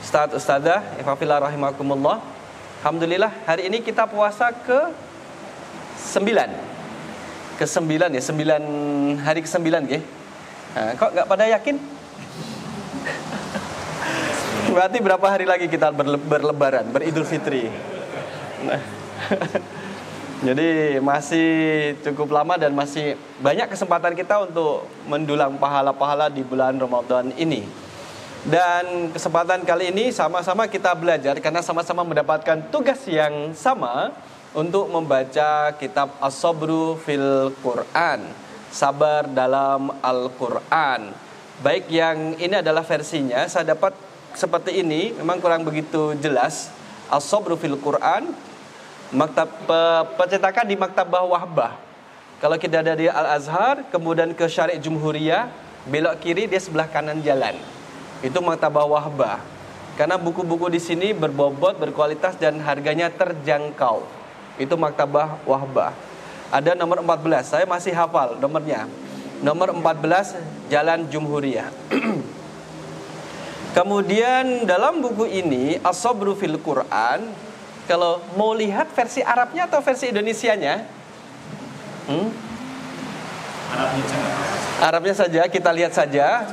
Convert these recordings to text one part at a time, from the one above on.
Ustaz, Ustazah, Ifafillah rahimakumullah. Alhamdulillah, hari ini kita puasa ke-9 ya, 9 hari ke-9 ya. Kok nggak pada yakin? Berarti berapa hari lagi kita berlebaran, beridul fitri? Nah. Jadi masih cukup lama dan masih banyak kesempatan kita untuk mendulang pahala-pahala di bulan Ramadan ini. Dan kesempatan kali ini sama-sama kita belajar karena sama-sama mendapatkan tugas yang sama untuk membaca kitab As-Sabru fil Quran, sabar dalam Al-Quran. Baik yang ini adalah versinya, saya dapat seperti ini, memang kurang begitu jelas. As-Sabru fil Quran, maktab percetakan di Maktabah Wahbah. Kalau kita ada di Al-Azhar, kemudian ke Syariq Jumhuriyah, belok kiri dia sebelah kanan jalan. Itu Maktabah Wahbah. Karena buku-buku di sini berbobot, berkualitas dan harganya terjangkau. Itu Maktabah Wahbah. Ada nomor 14, saya masih hafal nomornya. Nomor 14 Jalan Jumhuriyah. Kemudian dalam buku ini As-Sabru fil Quran, kalau mau lihat versi Arabnya atau versi Indonesianya? Arabnya saja, kita lihat saja.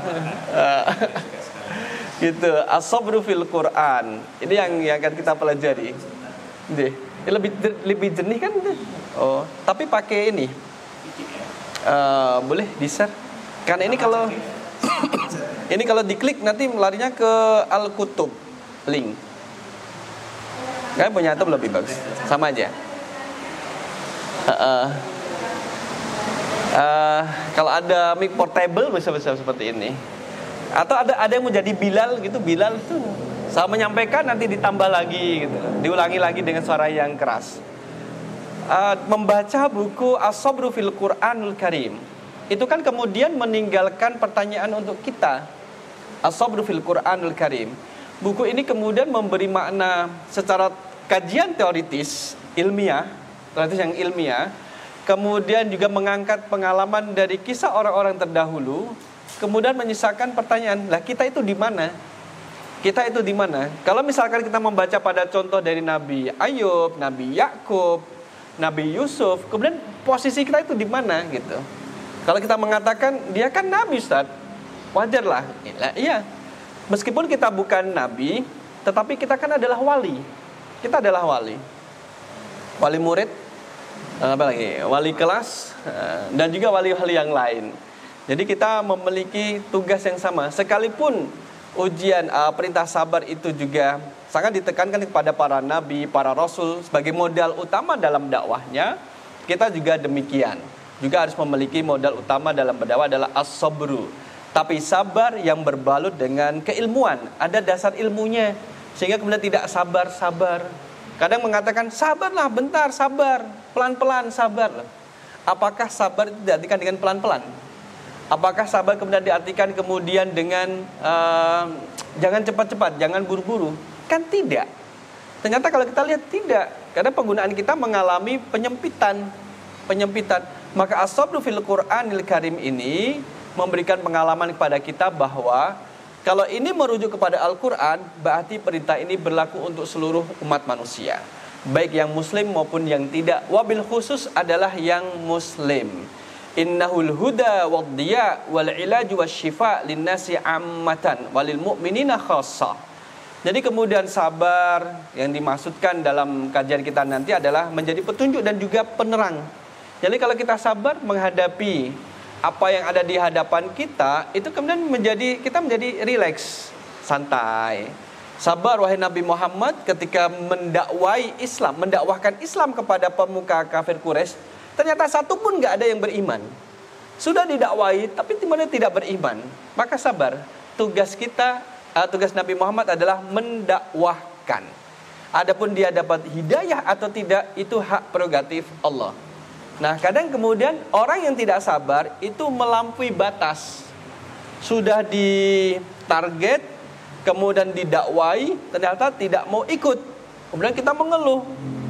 Gitu, As-Sabru fil Quran. Ini yang akan kita pelajari. Ini lebih jernih kan? Oh, tapi pakai ini. Boleh di-share? Karena ini kalau ini kalau diklik nanti larinya ke Al-Kutub link. Kan punya Antum lebih bagus. Sama aja. Kalau ada mic portable bisa seperti ini. Atau ada yang mau jadi Bilal gitu, Bilal tuh saya menyampaikan nanti ditambah lagi gitu, diulangi lagi dengan suara yang keras. Membaca buku As-Sabru fil Quranul Karim itu kan kemudian meninggalkan pertanyaan untuk kita. As-Sabru fil Quranul Karim, buku ini kemudian memberi makna secara kajian teoritis ilmiah, teoritis yang ilmiah, kemudian juga mengangkat pengalaman dari kisah orang-orang terdahulu. Kemudian menyisakan pertanyaan, lah kita itu di mana? Kita itu di mana? Kalau misalkan kita membaca pada contoh dari Nabi Ayub, Nabi Yakub, Nabi Yusuf, kemudian posisi kita itu di mana gitu? Kalau kita mengatakan dia kan Nabi, Ustaz, wajarlah. Iya. Meskipun kita bukan Nabi, tetapi kita kan adalah wali. Kita adalah wali. Wali murid, apa lagi? Wali kelas, dan juga wali-wali yang lain. Jadi kita memiliki tugas yang sama. Sekalipun ujian perintah sabar itu juga sangat ditekankan kepada para nabi, para rasul sebagai modal utama dalam dakwahnya, kita juga demikian. Juga harus memiliki modal utama dalam berdakwah adalah as-sabru. Tapi sabar yang berbalut dengan keilmuan, ada dasar ilmunya. Sehingga kemudian tidak sabar-sabar. Kadang mengatakan sabarlah bentar, sabar, pelan-pelan sabar. Apakah sabar itu diartikan dengan pelan-pelan? Apakah sabar kemudian diartikan kemudian dengan jangan cepat-cepat, jangan buru-buru? Kan tidak. Ternyata kalau kita lihat tidak. Karena penggunaan kita mengalami penyempitan. Maka As-Sabru fil Quranil Karim ini memberikan pengalaman kepada kita bahwa kalau ini merujuk kepada Al-Quran, berarti perintah ini berlaku untuk seluruh umat manusia, baik yang muslim maupun yang tidak. Wabil khusus adalah yang muslim. Innahul huda waddiya wal ilaju wasyifa linnasi ammatan walil mu'minina khassah. Jadi kemudian sabar yang dimaksudkan dalam kajian kita nanti adalah menjadi petunjuk dan juga penerang. Jadi kalau kita sabar menghadapi apa yang ada di hadapan kita, itu kemudian kita menjadi rileks, santai. Sabar wahai Nabi Muhammad ketika mendakwahkan Islam kepada pemuka kafir Quraisy. Ternyata satu pun gak ada yang beriman. Sudah didakwai tapi kemudian tidak beriman. Maka sabar. Tugas Nabi Muhammad adalah mendakwahkan. Adapun dia dapat hidayah atau tidak, itu hak prerogatif Allah. Nah, kadang kemudian orang yang tidak sabar itu melampaui batas. Sudah ditarget, kemudian didakwai, ternyata tidak mau ikut. Kemudian kita mengeluh,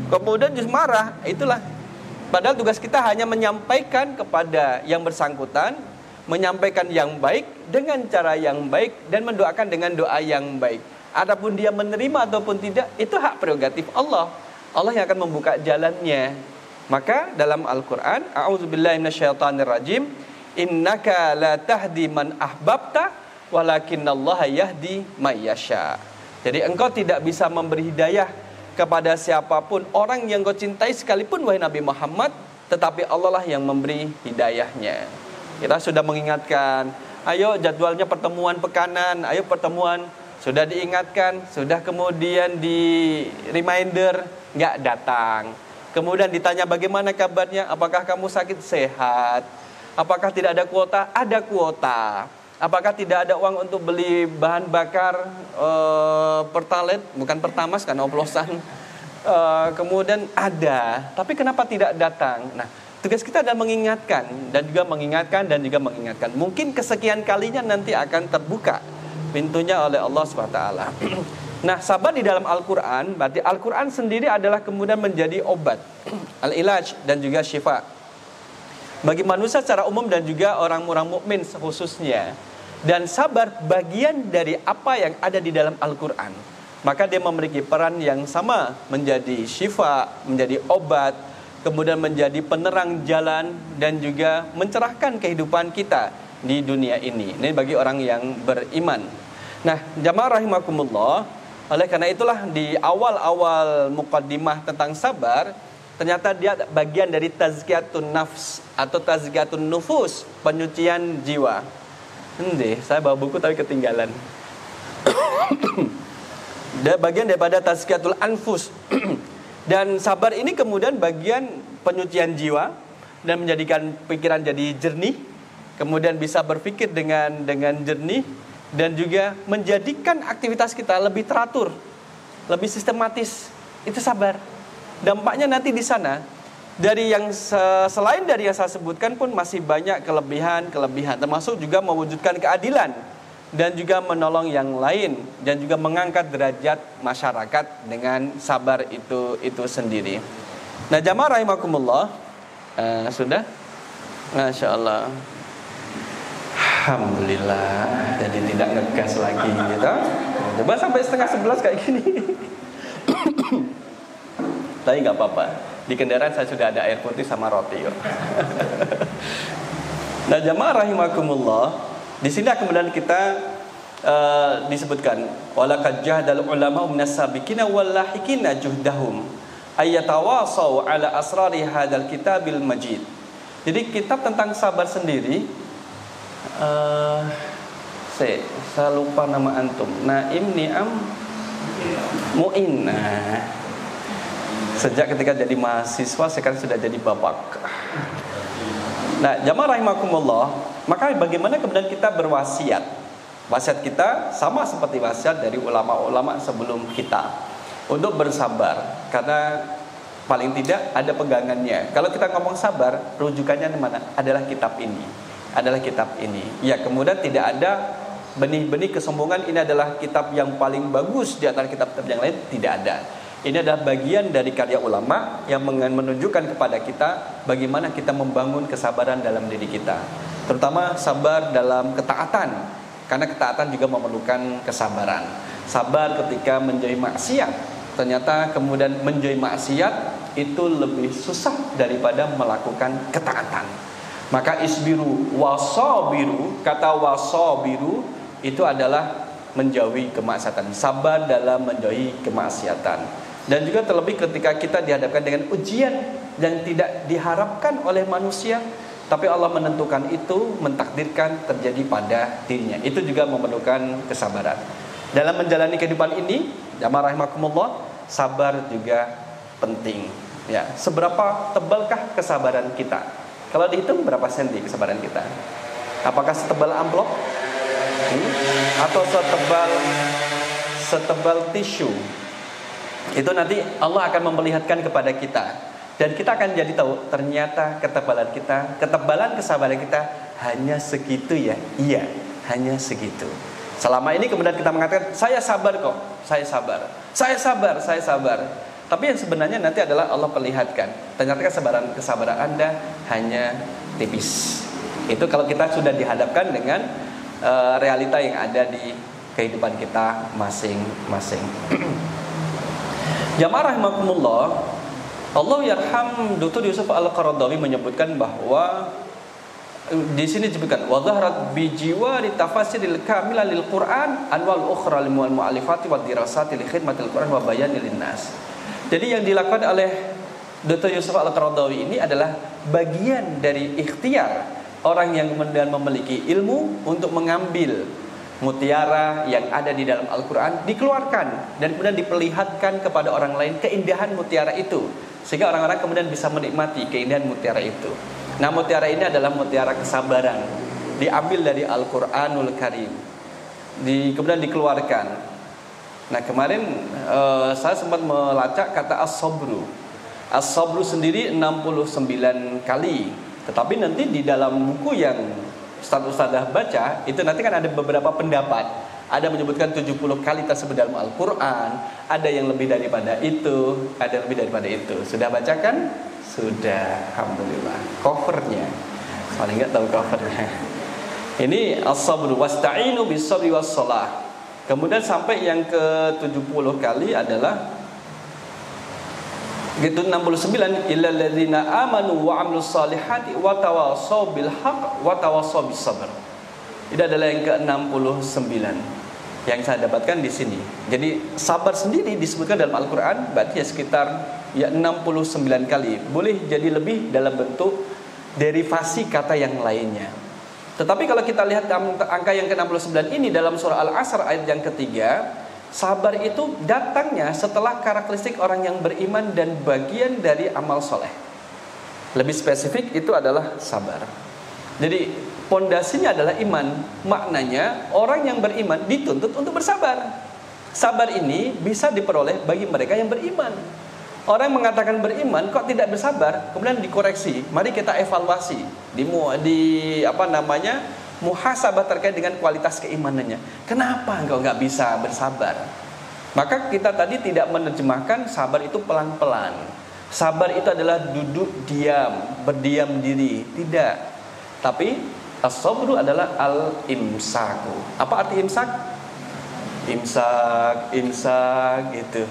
kemudian justru marah. Itulah. Padahal tugas kita hanya menyampaikan kepada yang bersangkutan, menyampaikan yang baik dengan cara yang baik dan mendoakan dengan doa yang baik. Adapun dia menerima ataupun tidak, itu hak prerogatif Allah. Allah yang akan membuka jalannya. Maka dalam Al-Quran, a'udzubillahi minasyaitonirrajim, innaka la tahdi man ahbabta walakinallaha yahdi may yasha. Jadi engkau tidak bisa memberi hidayah kepada siapapun orang yang kau cintai sekalipun wahai Nabi Muhammad, tetapi Allah lah yang memberi hidayahnya. Kita sudah mengingatkan, ayo jadwalnya pertemuan pekanan, ayo pertemuan. Sudah diingatkan, sudah kemudian di reminder, nggak datang. Kemudian ditanya bagaimana kabarnya, apakah kamu sakit? Sehat. Apakah tidak ada kuota? Ada kuota. Apakah tidak ada uang untuk beli bahan bakar pertalite? Bukan pertamax karena oplosan. Kemudian ada, tapi kenapa tidak datang? Nah, tugas kita adalah mengingatkan dan juga mengingatkan dan juga mengingatkan. Mungkin kesekian kalinya nanti akan terbuka pintunya oleh Allah SWT. Nah, sabar di dalam Al-Quran, berarti Al-Quran sendiri adalah kemudian menjadi obat, al-ilaj dan juga syifa bagi manusia secara umum dan juga orang-orang mukmin khususnya. Dan sabar bagian dari apa yang ada di dalam Al-Quran. Maka dia memiliki peran yang sama, menjadi syifa, menjadi obat, kemudian menjadi penerang jalan dan juga mencerahkan kehidupan kita di dunia ini. Ini bagi orang yang beriman. Nah, jamaah rahimakumullah, oleh karena itulah di awal-awal muqaddimah tentang sabar, ternyata dia bagian dari tazkiyatun nafs atau tazkiyatun nufus, penyucian jiwa. Saya bawa buku tapi ketinggalan. Dia bagian daripada tazkiyatul anfus. Dan sabar ini kemudian bagian penyucian jiwa dan menjadikan pikiran jadi jernih, kemudian bisa berpikir dengan jernih dan juga menjadikan aktivitas kita lebih teratur, lebih sistematis. Itu sabar. Dampaknya nanti di sana dari yang selain dari yang saya sebutkan pun masih banyak kelebihan, termasuk juga mewujudkan keadilan dan juga menolong yang lain dan juga mengangkat derajat masyarakat dengan sabar itu sendiri. Nah, jamaah rahimakumullah, sudah, masya Allah, alhamdulillah, jadi tidak ngegas lagi gitu. Coba sampai 10:30 kayak gini. Tapi nggak apa-apa. Di kendaraan saya sudah ada air putih sama roti. Nah, jamaah rahimakumullah, di sini kemudian kita disebutkan walaqad jahdal ulama minas sabiqina wal lahiqina juhdahum ayatawasau ala asrari hadzal kitabil majid. Jadi kitab tentang sabar sendiri, saya lupa nama antum. Naim Niam Muin. Sejak ketika jadi mahasiswa, sekarang sudah jadi bapak. Nah, jamaah rahimakumullah, maka bagaimana kemudian kita berwasiat? Wasiat kita sama seperti wasiat dari ulama-ulama sebelum kita, untuk bersabar, karena paling tidak ada pegangannya. Kalau kita ngomong sabar, rujukannya di mana? Adalah kitab ini. Ya, kemudian tidak ada benih-benih kesombongan, ini adalah kitab yang paling bagus di antara kitab-kitab yang lain, tidak ada. Ini adalah bagian dari karya ulama yang menunjukkan kepada kita bagaimana kita membangun kesabaran dalam diri kita, terutama sabar dalam ketaatan, karena ketaatan juga memerlukan kesabaran. Sabar ketika menjauhi maksiat, ternyata kemudian menjauhi maksiat itu lebih susah daripada melakukan ketaatan. Maka isbiru wasabiru, kata wasabiru itu adalah menjauhi kemaksiatan, sabar dalam menjauhi kemaksiatan. Dan juga terlebih ketika kita dihadapkan dengan ujian yang tidak diharapkan oleh manusia, tapi Allah menentukan itu, mentakdirkan terjadi pada dirinya. Itu juga memerlukan kesabaran. Dalam menjalani kehidupan ini, jamaah rahimakumullah, sabar juga penting. Ya, seberapa tebalkah kesabaran kita? Kalau dihitung berapa senti kesabaran kita? Apakah setebal amplop? Atau setebal tisu? Itu nanti Allah akan memperlihatkan kepada kita, dan kita akan jadi tahu ternyata ketebalan kesabaran kita hanya segitu ya. Iya, hanya segitu. Selama ini kemudian kita mengatakan saya sabar kok, saya sabar. Tapi yang sebenarnya nanti adalah Allah perlihatkan, ternyata kesabaran Anda hanya tipis. Itu kalau kita sudah dihadapkan dengan realita yang ada di kehidupan kita masing-masing. Jamaah rahimakumullah, Allah yarham Dr. Yusuf Al-Qaradawi menyebutkan bahwa di sini disebutkan wa dhaharat bi jiwari tafasiril kamila lil Quran anwal ukhra lil muallifati wa dirasati li khidmatil Quran wa bayani linnas. Jadi yang dilakukan oleh Dr. Yusuf Al-Qaradawi ini adalah bagian dari ikhtiar orang yang kemudian memiliki ilmu untuk mengambil mutiara yang ada di dalam Al-Quran, dikeluarkan dan kemudian diperlihatkan kepada orang lain keindahan mutiara itu, sehingga orang-orang kemudian bisa menikmati keindahan mutiara itu. Nah, mutiara ini adalah mutiara kesabaran, diambil dari Al-Quranul Karim, kemudian dikeluarkan. Nah, kemarin saya sempat melacak kata as-sabru. As-sabru sendiri 69 kali. Tetapi nanti di dalam buku yang Ustaz-Ustazah baca, itu nanti kan ada beberapa pendapat. Ada menyebutkan 70 kali tersebut dalam Al-Quran, ada yang lebih daripada itu, ada yang lebih daripada itu. Sudah bacakan? Sudah, alhamdulillah. Covernya, paling nggak tahu covernya. Ini as-sabru wasta'inu bis-sabri was-shalah. Kemudian sampai yang ke-70 kali adalah gitu 69 illal ladzina amanu wa 'amilus solihati wa tawassaw bil haqq wa tawassaw bis sabr. Itu adalah yang ke-69 yang saya dapatkan di sini. Jadi sabar sendiri disebutkan dalam Al-Qur'an berarti ya sekitar 69 kali. Boleh jadi lebih dalam bentuk derivasi kata yang lainnya. Tetapi kalau kita lihat angka yang ke-69 ini dalam surah Al-Asr ayat yang ketiga, sabar itu datangnya setelah karakteristik orang yang beriman dan bagian dari amal soleh. Lebih spesifik itu adalah sabar. Jadi pondasinya adalah iman. Maknanya orang yang beriman dituntut untuk bersabar. Sabar ini bisa diperoleh bagi mereka yang beriman. Orang yang mengatakan beriman kok tidak bersabar, kemudian dikoreksi. Mari kita evaluasi muhasabah terkait dengan kualitas keimanannya. Kenapa engkau nggak bisa bersabar? Maka kita tadi tidak menerjemahkan sabar itu pelan-pelan. Sabar itu adalah duduk diam, berdiam diri. Tidak. Tapi as-sabru adalah al-imsaku. Apa arti imsak? Imsak gitu.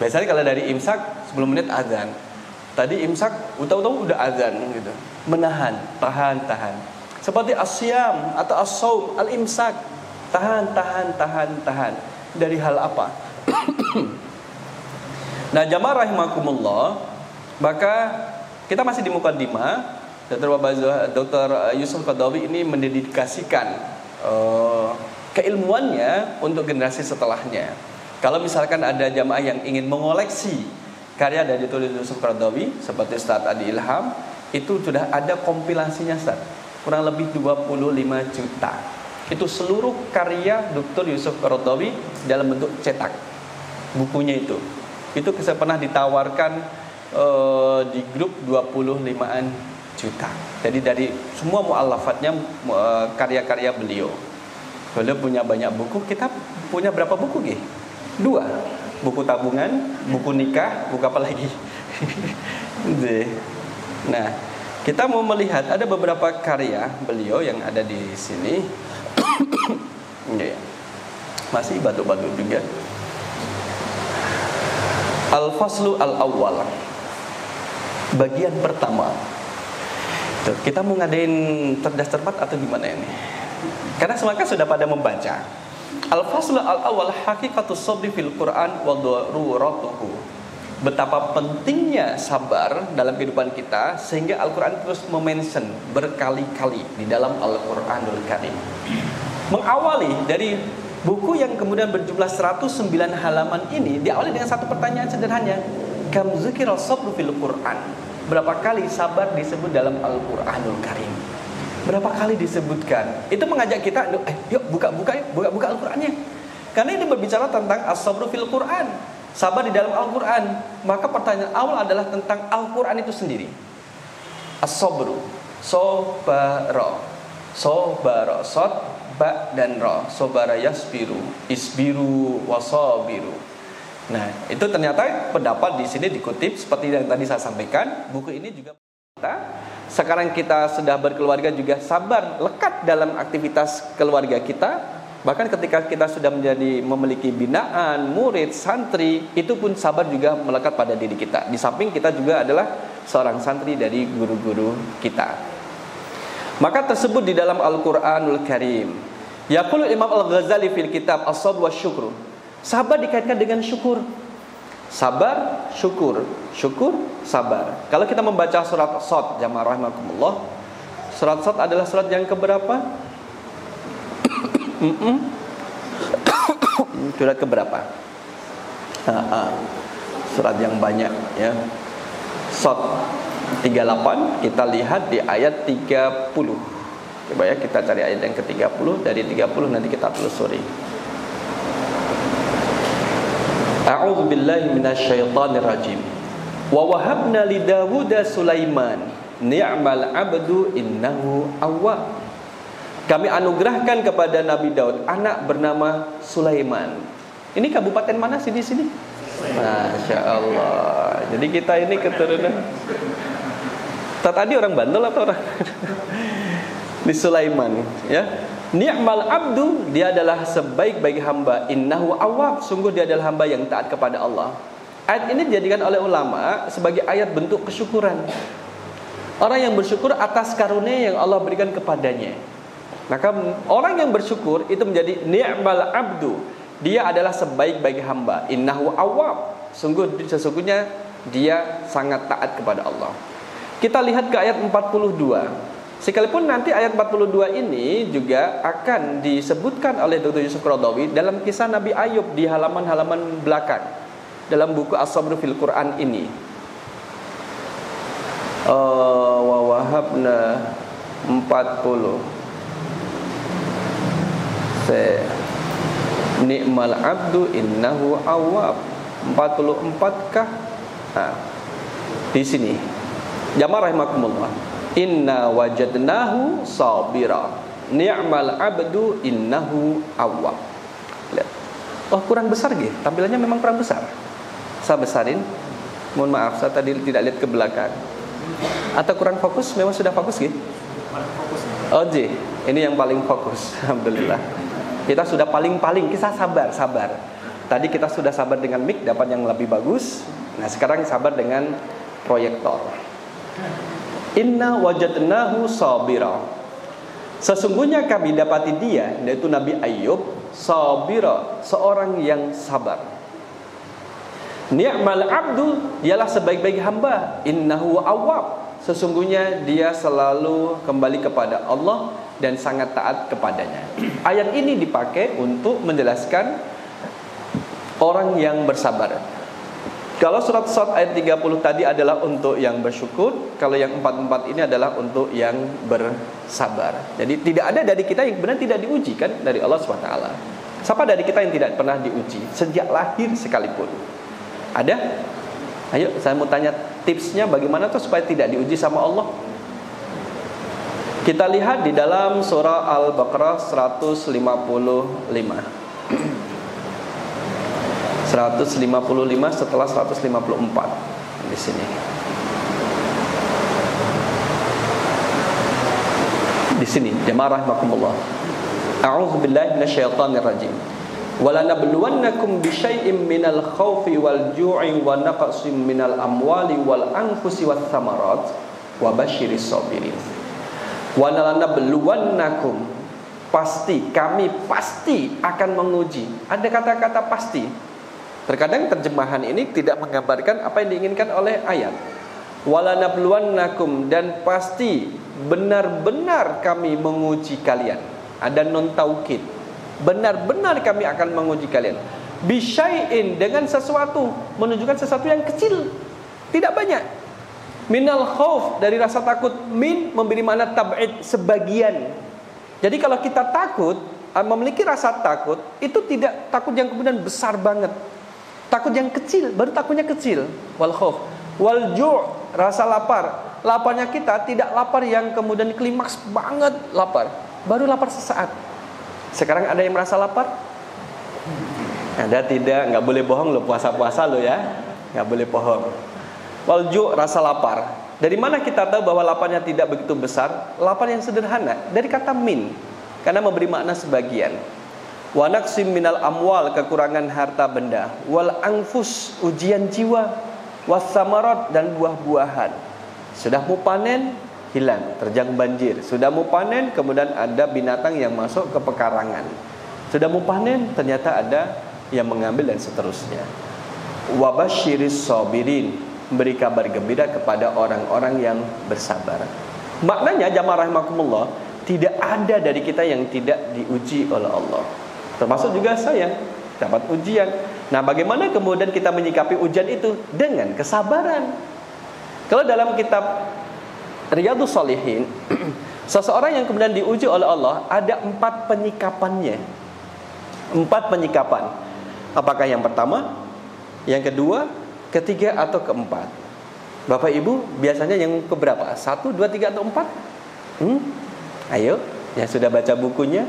Biasanya kalau dari imsak 10 menit azan. Tadi imsak tahu-tahu udah azan gitu. Menahan, tahan. Seperti asyam atau as-saum, al-imsak. Tahan. Dari hal apa? Nah, jamaah rahimakumullah, maka kita masih di mukaddimah. Dr. Yusuf Qaradawi ini mendedikasikan keilmuannya untuk generasi setelahnya. Kalau misalkan ada jamaah yang ingin mengoleksi karya dari Dr. Yusuf Qaradawi seperti Ustaz Adi Ilham, itu sudah ada kompilasinya, Ustaz. Kurang lebih 25 juta. Itu seluruh karya Dr. Yusuf Qaradawi dalam bentuk cetak. Bukunya itu saya pernah ditawarkan di grup 25-an juta. Jadi dari semua mu'alafatnya karya-karya beliau. Beliau punya banyak buku. Kita punya berapa buku, Gi? 2. Buku tabungan, buku nikah, buku apa lagi? Nah, kita mau melihat ada beberapa karya beliau yang ada di sini. Masih batu-batu juga. Al-Faslu Al-Awwal, bagian pertama. Tuh, kita mau ngadain cerdas cermat atau gimana ini? Karena semuanya sudah pada membaca. Al-Faslu Al-Awwal, hakikatus sabri fil Quran wa daruratuhu. Betapa pentingnya sabar dalam kehidupan kita, sehingga Al-Quran terus memention berkali-kali di dalam Al-Quranul Karim. Mengawali dari buku yang kemudian berjumlah 109 halaman ini, diawali dengan satu pertanyaan sederhana. Kam zikra sabru fil Quran. Berapa kali sabar disebut dalam Al-Quranul Karim? Berapa kali disebutkan? Itu mengajak kita, yuk buka Al-Qurannya. Karena ini berbicara tentang as-sabru fil Quran, sabar di dalam Al-Quran. Maka pertanyaan awal adalah tentang Al-Quran itu sendiri. As-sabru, sobaro, sod, ba dan ro, sobara yasbiru, isbiru wasabiru. Nah, itu ternyata pendapat di sini dikutip seperti yang tadi saya sampaikan. Buku ini juga sekarang kita sudah berkeluarga juga sabar lekat dalam aktivitas keluarga kita. Bahkan ketika kita sudah memiliki binaan, murid, santri, itu pun sabar juga melekat pada diri kita. Di samping kita juga adalah seorang santri dari guru-guru kita. Maka tersebut di dalam Al-Quranul Karim. Yaqulu Imam Al-Ghazali fil kitab As-Sabr wa Syukr. Sabar dikaitkan dengan syukur. Sabar, syukur. Syukur, sabar. Kalau kita membaca surat Shad, jamaah rahimakumullah, surat Shad adalah surat yang keberapa? Surat keberapa? Surat yang banyak ya. Shad 38, kita lihat di ayat 30. Coba ya, kita cari ayat yang ke-30. Dari 30 nanti kita telusuri. A'udzu billahi minasyaitonir rajim. Wa wahabna li Dawuda Sulaiman ni'mal 'abdu innahu awwab. Kami anugerahkan kepada Nabi Daud anak bernama Sulaiman. Ini kabupaten mana sih di sini? Masya Allah. Jadi kita ini keturunan. Tadi orang Bantul atau orang di Sulaiman, ya. Ni'mal abdu, dia adalah sebaik-baik hamba. Innahu awwab, sungguh dia adalah hamba yang taat kepada Allah. Ayat ini dijadikan oleh ulama sebagai ayat bentuk kesyukuran. Orang yang bersyukur atas karunia yang Allah berikan kepadanya. Maka orang yang bersyukur itu menjadi ni'mal abdu. Dia adalah sebaik-baik hamba. Innahu awwab, sesungguhnya dia sangat taat kepada Allah. Kita lihat ke ayat 42. Sekalipun nanti ayat 42 ini juga akan disebutkan oleh Dr. Yusuf Qaradawi dalam kisah Nabi Ayub di halaman-halaman belakang dalam buku As-Sabr fil Quran ini. Wa wahabna 40. Ni'mal abdu innahu awwab. 44 kah? Di sini. Jamaah rahimakumullah. Inna wajadnahu sabira. Ni'mal abdu innahu awwab. Lihat. Oh, kurang besar gitu. Tampilannya memang kurang besar. Saya besarin. Mohon maaf, saya tadi tidak lihat ke belakang. Atau kurang fokus? Memang sudah fokus gitu? Oh, ini yang paling fokus. Alhamdulillah. Kita sudah paling-paling, kita sabar. Tadi kita sudah sabar dengan mic, dapat yang lebih bagus. Nah, sekarang sabar dengan proyektor. Inna wajadnahu sabira. Sesungguhnya kami dapati dia, yaitu Nabi Ayub, sabira, seorang yang sabar. Ni'mal abdu, ialah sebaik-baik hamba. Innahu awwab, sesungguhnya dia selalu kembali kepada Allah dan sangat taat kepadanya. Ayat ini dipakai untuk menjelaskan orang yang bersabar. Kalau surat Shad ayat 30 tadi adalah untuk yang bersyukur, kalau yang 44 ini adalah untuk yang bersabar. Jadi tidak ada dari kita yang benar tidak diuji kan dari Allah SWT. Siapa dari kita yang tidak pernah diuji sejak lahir sekalipun? Ada? Ayo saya mau tanya tipsnya bagaimana tuh supaya tidak diuji sama Allah. Kita lihat di dalam surah Al-Baqarah 155 setelah 154 di sini. Di sini, jamaah rahimakumullah. A'udzu billahi minasyaitonir rajim. Walanabluwannakum bisyai'im minal khaufi wal ju'i wa naqsin minal amwali wal anfusi wath thamarat wa basyiris sabirin. Walanabluwannakum, kami pasti akan menguji. Ada kata-kata pasti. Terkadang terjemahan ini tidak menggambarkan apa yang diinginkan oleh ayat. Walanabluwannakum, dan pasti benar-benar kami menguji kalian. Ada non taukid. Benar-benar kami akan menguji kalian. Bisyai'in, dengan sesuatu, menunjukkan sesuatu yang kecil, tidak banyak. Minal khauf, dari rasa takut. Min memberi makna tab'id, sebagian. Jadi kalau kita takut, memiliki rasa takut, itu tidak takut yang kemudian besar banget. Takut yang kecil, baru takutnya kecil. Wal khauf. Wal ju', rasa lapar. Laparnya kita tidak lapar yang kemudian klimaks banget lapar. Baru lapar sesaat. Sekarang ada yang merasa lapar? Ada tidak? Nggak boleh bohong lo, puasa-puasa lo ya. Nggak boleh bohong. Wal ju', rasa lapar. Dari mana kita tahu bahwa laparnya tidak begitu besar? Lapar yang sederhana, dari kata min, karena memberi makna sebagian. Wa naqsim minal amwal, kekurangan harta benda. Wal anfus, ujian jiwa. Was samarat, dan buah-buahan. Sudah mau panen, hilang, terjang banjir. Sudah mau panen, kemudian ada binatang yang masuk ke pekarangan. Sudah mau panen, ternyata ada yang mengambil, dan seterusnya. Wa basyiris sabirin, beri kabar gembira kepada orang-orang yang bersabar. Maknanya jamaah rahimakumullah, tidak ada dari kita yang tidak diuji oleh Allah. Termasuk juga saya dapat ujian. Nah, bagaimana kemudian kita menyikapi ujian itu? Dengan kesabaran. Kalau dalam kitab Riyadhus Shalihin, seseorang yang kemudian diuji oleh Allah, ada 4 penyikapannya. 4 penyikapan. Apakah yang pertama, yang kedua, ketiga, atau keempat? Bapak Ibu biasanya yang keberapa? 1, 2, 3, atau 4? Ayo, yang sudah baca bukunya.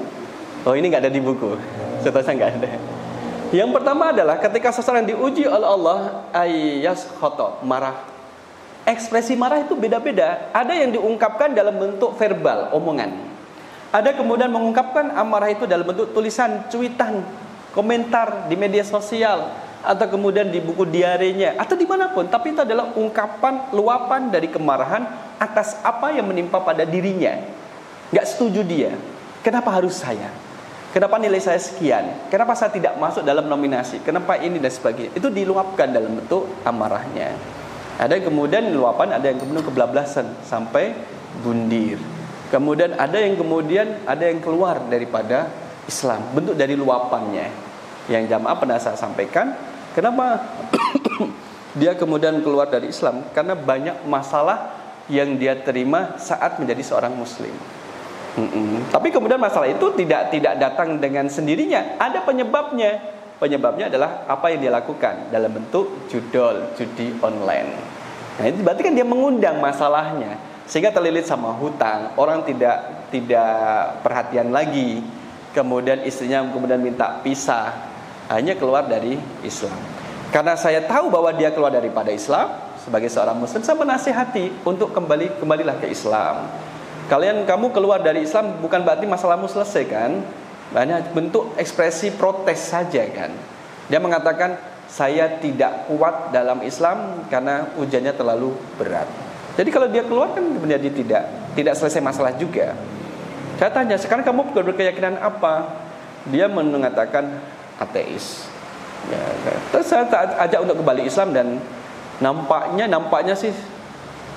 Oh, ini gak ada di buku. Saya gak ada. Yang pertama adalah ketika seseorang diuji oleh Allah, ayas khoto, marah. Ekspresi marah itu beda-beda. Ada yang diungkapkan dalam bentuk verbal, omongan. Ada kemudian mengungkapkan amarah itu dalam bentuk tulisan, cuitan, komentar di media sosial, atau kemudian di buku diarinya, atau dimanapun. Tapi itu adalah ungkapan, luapan dari kemarahan atas apa yang menimpa pada dirinya. Gak setuju dia. Kenapa harus saya? Kenapa nilai saya sekian? Kenapa saya tidak masuk dalam nominasi? Kenapa ini dan sebagainya? Itu diluapkan dalam bentuk amarahnya. Ada yang kemudian luapan, ada yang kemudian kebablasan sampai bundir. Kemudian ada yang keluar daripada Islam, bentuk dari luapannya. Yang jamaah pernah saya sampaikan, kenapa dia kemudian keluar dari Islam? Karena banyak masalah yang dia terima saat menjadi seorang muslim. Tapi kemudian masalah itu tidak datang dengan sendirinya. Ada penyebabnya. Penyebabnya adalah apa yang dia lakukan dalam bentuk judi online. Nah, itu berarti kan dia mengundang masalahnya, sehingga terlilit sama hutang. Orang tidak perhatian lagi. Kemudian istrinya kemudian minta pisah, hanya keluar dari Islam. Karena saya tahu bahwa dia keluar daripada Islam, sebagai seorang muslim, saya menasihati untuk kembalilah ke Islam. Kamu keluar dari Islam bukan berarti masalahmu selesai kan? Hanya bentuk ekspresi protes saja kan. Dia mengatakan, saya tidak kuat dalam Islam karena ujiannya terlalu berat. Jadi kalau dia keluar kan menjadi tidak selesai masalah juga. Saya tanya, sekarang kamu berkeyakinan apa? Dia mengatakan ateis. Ya, terus saya ajak untuk kembali Islam, dan nampaknya sih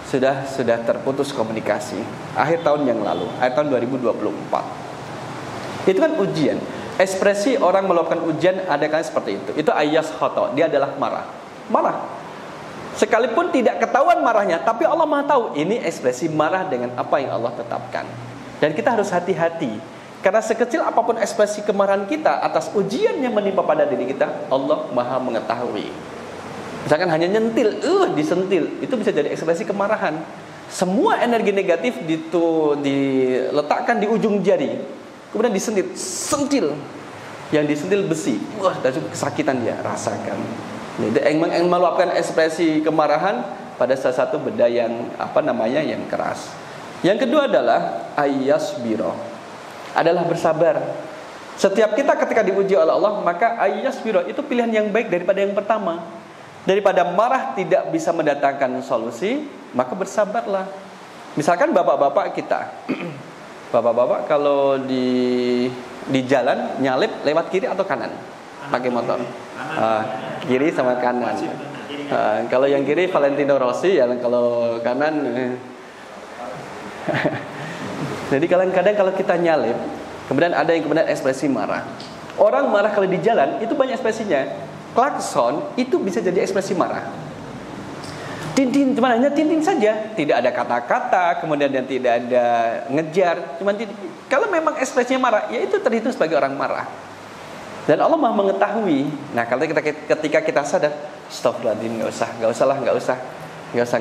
sudah terputus komunikasi akhir tahun yang lalu, akhir tahun 2024. Itu kan ujian. Ekspresi orang meluapkan ujian ada kan seperti itu. Itu ayas khoto, dia adalah marah. Sekalipun tidak ketahuan marahnya, tapi Allah Maha tahu ini ekspresi marah dengan apa yang Allah tetapkan. Dan kita harus hati-hati, karena sekecil apapun ekspresi kemarahan kita atas ujian yang menimpa pada diri kita, Allah Maha mengetahui. Misalkan hanya nyentil, disentil, itu bisa jadi ekspresi kemarahan. Semua energi negatif diletakkan di ujung jari, kemudian sentil. Yang disentil besi, dan cukup kesakitan dia rasakan. Jadi yang meluapkan ekspresi kemarahan pada salah satu benda yang yang keras. Yang kedua adalah ayyasbiro, adalah bersabar. Setiap kita ketika diuji oleh Allah, maka ayyasbiro itu pilihan yang baik daripada yang pertama. Daripada marah tidak bisa mendatangkan solusi, maka bersabarlah. Misalkan bapak-bapak kita, bapak-bapak kalau di jalan nyalip lewat kiri atau kanan pakai motor? Kiri sama kanan. Kalau yang kiri Valentino Rossi, ya kalau kanan. Jadi kadang-kadang kalau kita nyalip, kemudian ada yang kemudian ekspresi marah. Orang marah kalau di jalan itu banyak ekspresinya. Klakson itu bisa jadi ekspresi marah. Tintin, cuma hanya tintin saja, tidak ada kata-kata, kemudian yang tidak ada ngejar, cuma tintin. Kalau memang ekspresinya marah, ya itu terhitung sebagai orang marah. Dan Allah Maha mengetahui. Nah, kalau ketika kita sadar, astagfirullahaladzim, nggak usah,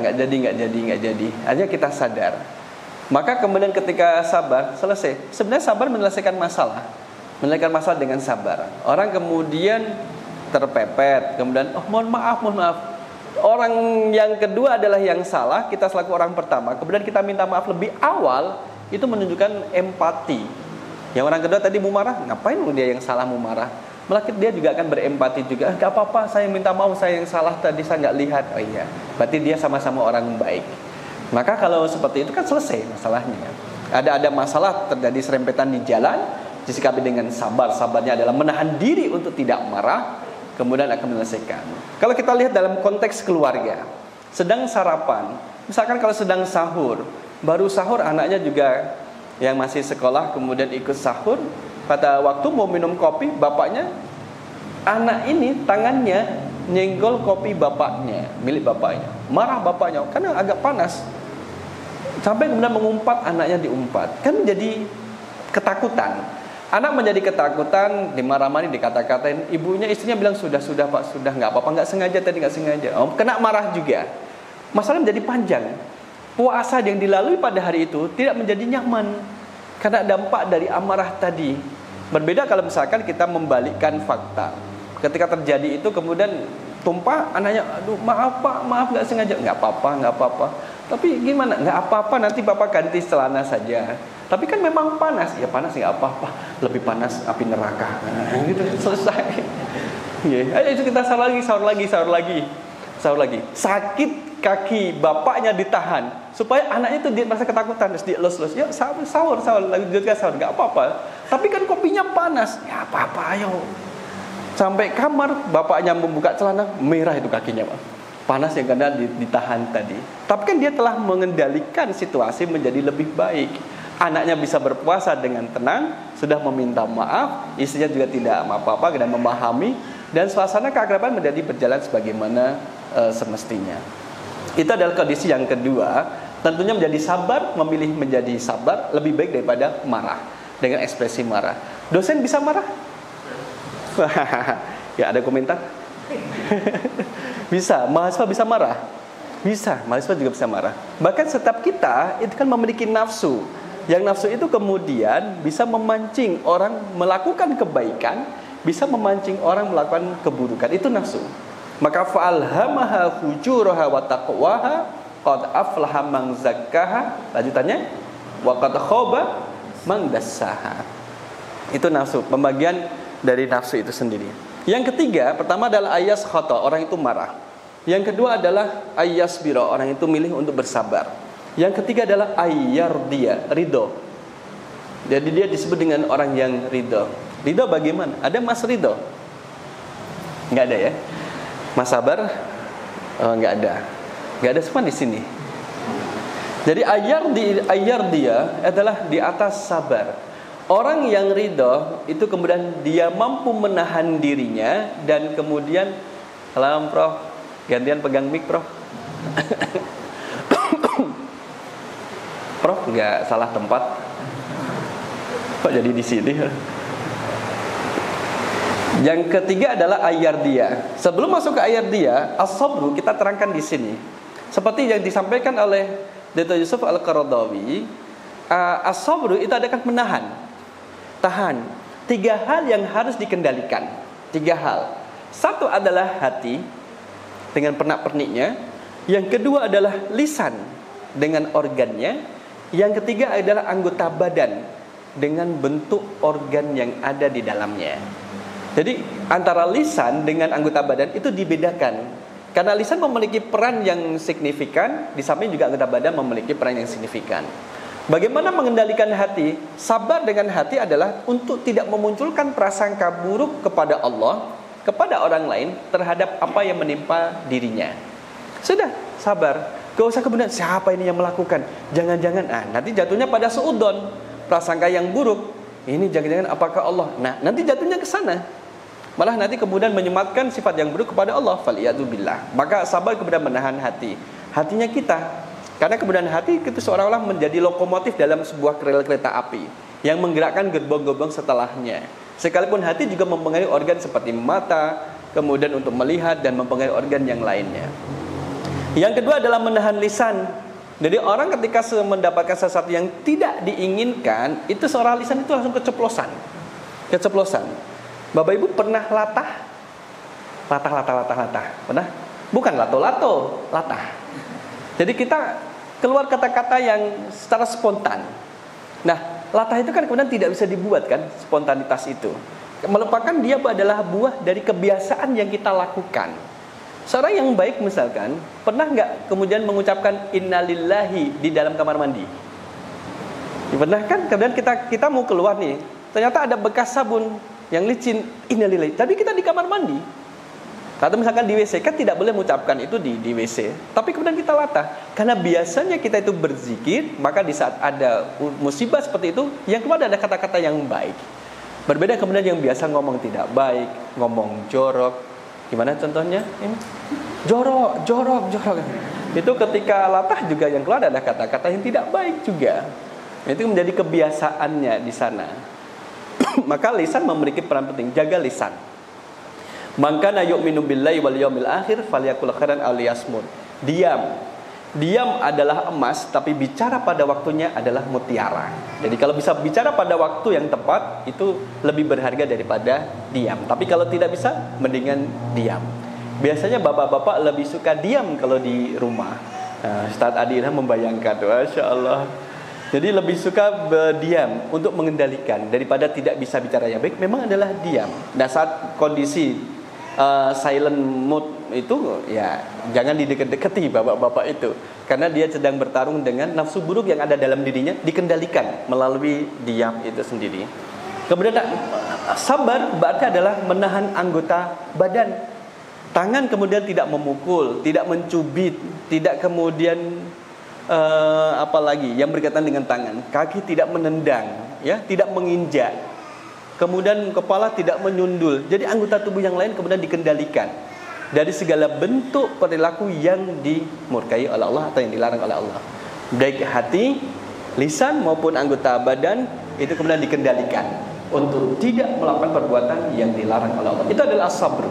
nggak jadi. Hanya kita sadar. Maka kemudian ketika sabar, selesai. Sebenarnya sabar menyelesaikan masalah dengan sabar. Orang kemudian terpepet, kemudian mohon maaf. Orang yang kedua adalah yang salah, kita selaku orang pertama, kemudian kita minta maaf lebih awal, itu menunjukkan empati. Yang orang kedua tadi mau marah, ngapain dia yang salah mau marah? Malah dia juga akan berempati juga. Gak apa-apa, saya minta maaf, saya yang salah tadi, saya nggak lihat. Oh iya, berarti dia sama-sama orang baik. Maka kalau seperti itu kan selesai masalahnya. Ada masalah terjadi serempetan di jalan, disikapi dengan sabar. Sabarnya adalah menahan diri untuk tidak marah, kemudian akan menyelesaikan. Kalau kita lihat dalam konteks keluarga, sedang sarapan, misalkan kalau sedang sahur, baru sahur anaknya juga yang masih sekolah kemudian ikut sahur. Pada waktu mau minum kopi, bapaknya, anak ini tangannya nyenggol kopi bapaknya, milik bapaknya. Marah bapaknya karena agak panas. Sampai kemudian mengumpat, anaknya diumpat. Kan jadi ketakutan. Anak menjadi ketakutan, dimarah-marahi, dikata-katain. Ibunya, istrinya bilang, sudah Pak, sudah, nggak apa-apa, nggak sengaja tadi, nggak sengaja. Oh, kena marah juga. Masalah menjadi panjang. Puasa yang dilalui pada hari itu tidak menjadi nyaman karena dampak dari amarah tadi. Berbeda kalau misalkan kita membalikkan fakta. Ketika terjadi itu kemudian tumpah, anaknya, aduh maaf Pak, maaf nggak sengaja. Nggak apa-apa. Tapi gimana? Nggak apa-apa, nanti Bapak ganti celana saja. Tapi kan memang panas. Ya panas nggak apa-apa. Lebih panas api neraka. Gitu selesai. Ayo kita sahur lagi. Sakit kaki bapaknya ditahan supaya anaknya itu dia merasa ketakutan, terus dia los. Yuk sahur lanjutkan sahur, nggak apa-apa. Tapi kan kopinya panas. Ya apa-apa, ayo. Sampai kamar, bapaknya membuka celana, merah itu kakinya, Pak. Panas yang karena ditahan tadi. Tapi kan dia telah mengendalikan situasi menjadi lebih baik. Anaknya bisa berpuasa dengan tenang, sudah meminta maaf, istrinya juga tidak apa-apa dan memahami, dan suasana keakraban menjadi berjalan sebagaimana semestinya. Itu adalah kondisi yang kedua. Tentunya menjadi sabar, memilih menjadi sabar lebih baik daripada marah dengan ekspresi marah. Dosen bisa marah? Ya, ada komentar? Bisa. Mahasiswa bisa marah? Bisa. Mahasiswa juga bisa marah. Bahkan setiap kita itu kan memiliki nafsu. Yang nafsu itu kemudian bisa memancing orang melakukan kebaikan, bisa memancing orang melakukan keburukan. Itu nafsu. Maka fa'alhamaha fujuraha wa taqwaha qad aflaha man zakkaha. Lanjutannya wa qad khaba man dassaha. Itu nafsu, pembagian dari nafsu itu sendiri. Yang ketiga, pertama adalah ayas khata, orang itu marah. Yang kedua adalah ayas biro, orang itu milih untuk bersabar. Yang ketiga adalah ayyardiya, ridho. Jadi dia disebut dengan orang yang ridho. Ridho bagaimana? Ada Mas ridho? Enggak ada ya? Mas sabar? Oh, enggak ada semua di sini. Jadi ayyardiya adalah di atas sabar. Orang yang ridho itu kemudian dia mampu menahan dirinya dan kemudian, salam Prof, gantian pegang mic Prof. Prof nggak salah tempat, kok jadi di sini? Yang ketiga adalah ayyardiya. Sebelum masuk ke ayyardiya, as-sabru kita terangkan di sini. Seperti yang disampaikan oleh Dr. Yusuf Al-Qaradawi, as-sabru itu adalah menahan. Tahan. 3 hal yang harus dikendalikan. 3 hal. Satu adalah hati dengan pernak-perniknya. Yang kedua adalah lisan dengan organnya. Yang ketiga adalah anggota badan dengan bentuk organ yang ada di dalamnya. Jadi antara lisan dengan anggota badan itu dibedakan. Karena lisan memiliki peran yang signifikan, di samping juga anggota badan memiliki peran yang signifikan. Bagaimana mengendalikan hati? Sabar dengan hati adalah untuk tidak memunculkan prasangka buruk kepada Allah, kepada orang lain terhadap apa yang menimpa dirinya. Sudah, sabar. Gak usah kemudian siapa ini yang melakukan? Jangan-jangan, nanti jatuhnya pada suudon, prasangka yang buruk. Ini jangan-jangan apakah Allah? Nah, nanti jatuhnya ke sana. Malah nanti kemudian menyematkan sifat yang buruk kepada Allah. Faliyadzubillah. Maka sabar kemudian menahan hati. Hatinya kita. Karena kemudian hati itu seolah-olah menjadi lokomotif dalam sebuah rel kereta api yang menggerakkan gerbong-gerbong setelahnya. Sekalipun hati juga mempengaruhi organ seperti mata, kemudian untuk melihat dan mempengaruhi organ yang lainnya. Yang kedua adalah menahan lisan. Jadi orang ketika mendapatkan sesuatu yang tidak diinginkan, itu seorang lisan itu langsung keceplosan. Bapak Ibu pernah latah? Pernah? Bukan lato-lato, latah. Jadi kita keluar kata-kata yang secara spontan. Nah, latah itu kan kemudian tidak bisa dibuat kan, spontanitas itu. Melupakan dia adalah buah dari kebiasaan yang kita lakukan. Seorang yang baik misalkan pernah nggak kemudian mengucapkan innalillahi di dalam kamar mandi? Pernah kan? Kemudian kita mau keluar nih, ternyata ada bekas sabun yang licin, innalillahi. Tadi kita di kamar mandi. Atau misalkan di WC, kan tidak boleh mengucapkan itu di WC. Tapi kemudian kita latah. Karena biasanya kita itu berzikir, maka di saat ada musibah seperti itu, yang keluar ada kata-kata yang baik. Berbeda kemudian yang biasa ngomong tidak baik, ngomong jorok. Gimana contohnya? Ini jorok. Itu ketika latah juga yang keluar ada kata-kata yang tidak baik juga. Itu menjadi kebiasaannya di sana. Maka lisan memiliki peran penting. Jaga lisan. Maka na yu'minu billahi wal yaumil akhir falyakul khairan aw liyasmut. Diam adalah emas, tapi bicara pada waktunya adalah mutiara. Jadi kalau bisa bicara pada waktu yang tepat, itu lebih berharga daripada diam. Tapi kalau tidak bisa, mendingan diam. Biasanya bapak-bapak lebih suka diam kalau di rumah. Ustaz Adira membayangkan, Masya Allah. Jadi lebih suka berdiam untuk mengendalikan daripada tidak bisa bicara yang baik. Memang adalah diam. Nah, saat kondisi silent mode itu, ya jangan dideket-deketi bapak-bapak itu, karena dia sedang bertarung dengan nafsu buruk yang ada dalam dirinya, dikendalikan melalui diam itu sendiri. Kemudian sabar berarti adalah menahan anggota badan. Tangan kemudian tidak memukul, tidak mencubit, tidak kemudian apalagi yang berkaitan dengan tangan. Kaki tidak menendang, ya, tidak menginjak. Kemudian kepala tidak menyundul. Jadi anggota tubuh yang lain kemudian dikendalikan dari segala bentuk perilaku yang dimurkai oleh Allah atau yang dilarang oleh Allah. Baik hati, lisan maupun anggota badan itu kemudian dikendalikan untuk tidak melakukan perbuatan yang dilarang oleh Allah. Itu adalah as-sabr.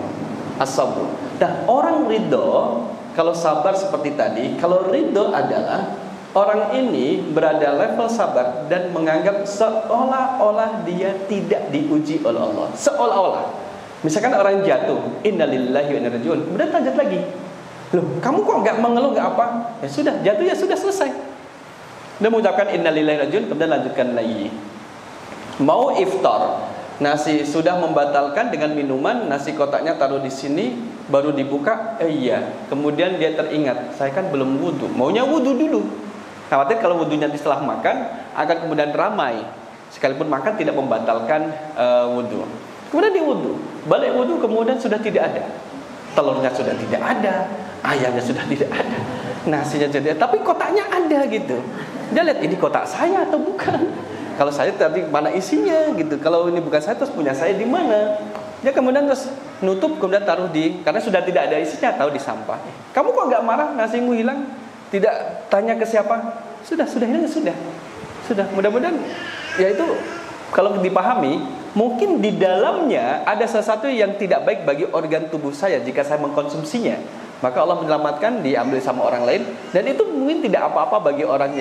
As-sabr. Nah, orang ridho kalau sabar seperti tadi, kalau ridho adalah orang ini berada level sabar dan menganggap seolah-olah dia tidak diuji oleh Allah. Seolah-olah. Misalkan orang jatuh, innalillahi wa inna ilaihi raji'un. Kemudian lanjut lagi. Loh, kamu kok enggak mengeluh, enggak apa? Ya sudah, jatuh ya sudah, selesai. Dia mengucapkan innalillahi wa inna ilaihi raji'un, kemudian lanjutkan lagi. Mau iftar, nasi sudah membatalkan dengan minuman, nasi kotaknya taruh di sini, baru dibuka, iya. Kemudian dia teringat, saya kan belum wudu. Maunya wudu dulu. Khawatir kalau wudunya setelah makan akan kemudian ramai. Sekalipun makan tidak membatalkan wudu. Kemudian dia wudu, balik wudu kemudian sudah tidak ada. Telurnya sudah tidak ada, ayamnya sudah tidak ada, nasinya sudah ada, tapi kotaknya ada gitu. Dia lihat, ini kotak saya atau bukan? Kalau saya tadi mana isinya gitu. Kalau ini bukan saya, terus punya saya di mana? Dia kemudian terus nutup, kemudian taruh karena sudah tidak ada isinya, taruh di sampah. Kamu kok nggak marah? Nasimu hilang? Tidak tanya ke siapa? Sudah hilang, sudah. Mudah-mudahan ya itu kalau dipahami, mungkin di dalamnya ada sesuatu yang tidak baik bagi organ tubuh saya jika saya mengkonsumsinya. Maka Allah menyelamatkan, diambil sama orang lain, dan itu mungkin tidak apa-apa bagi orang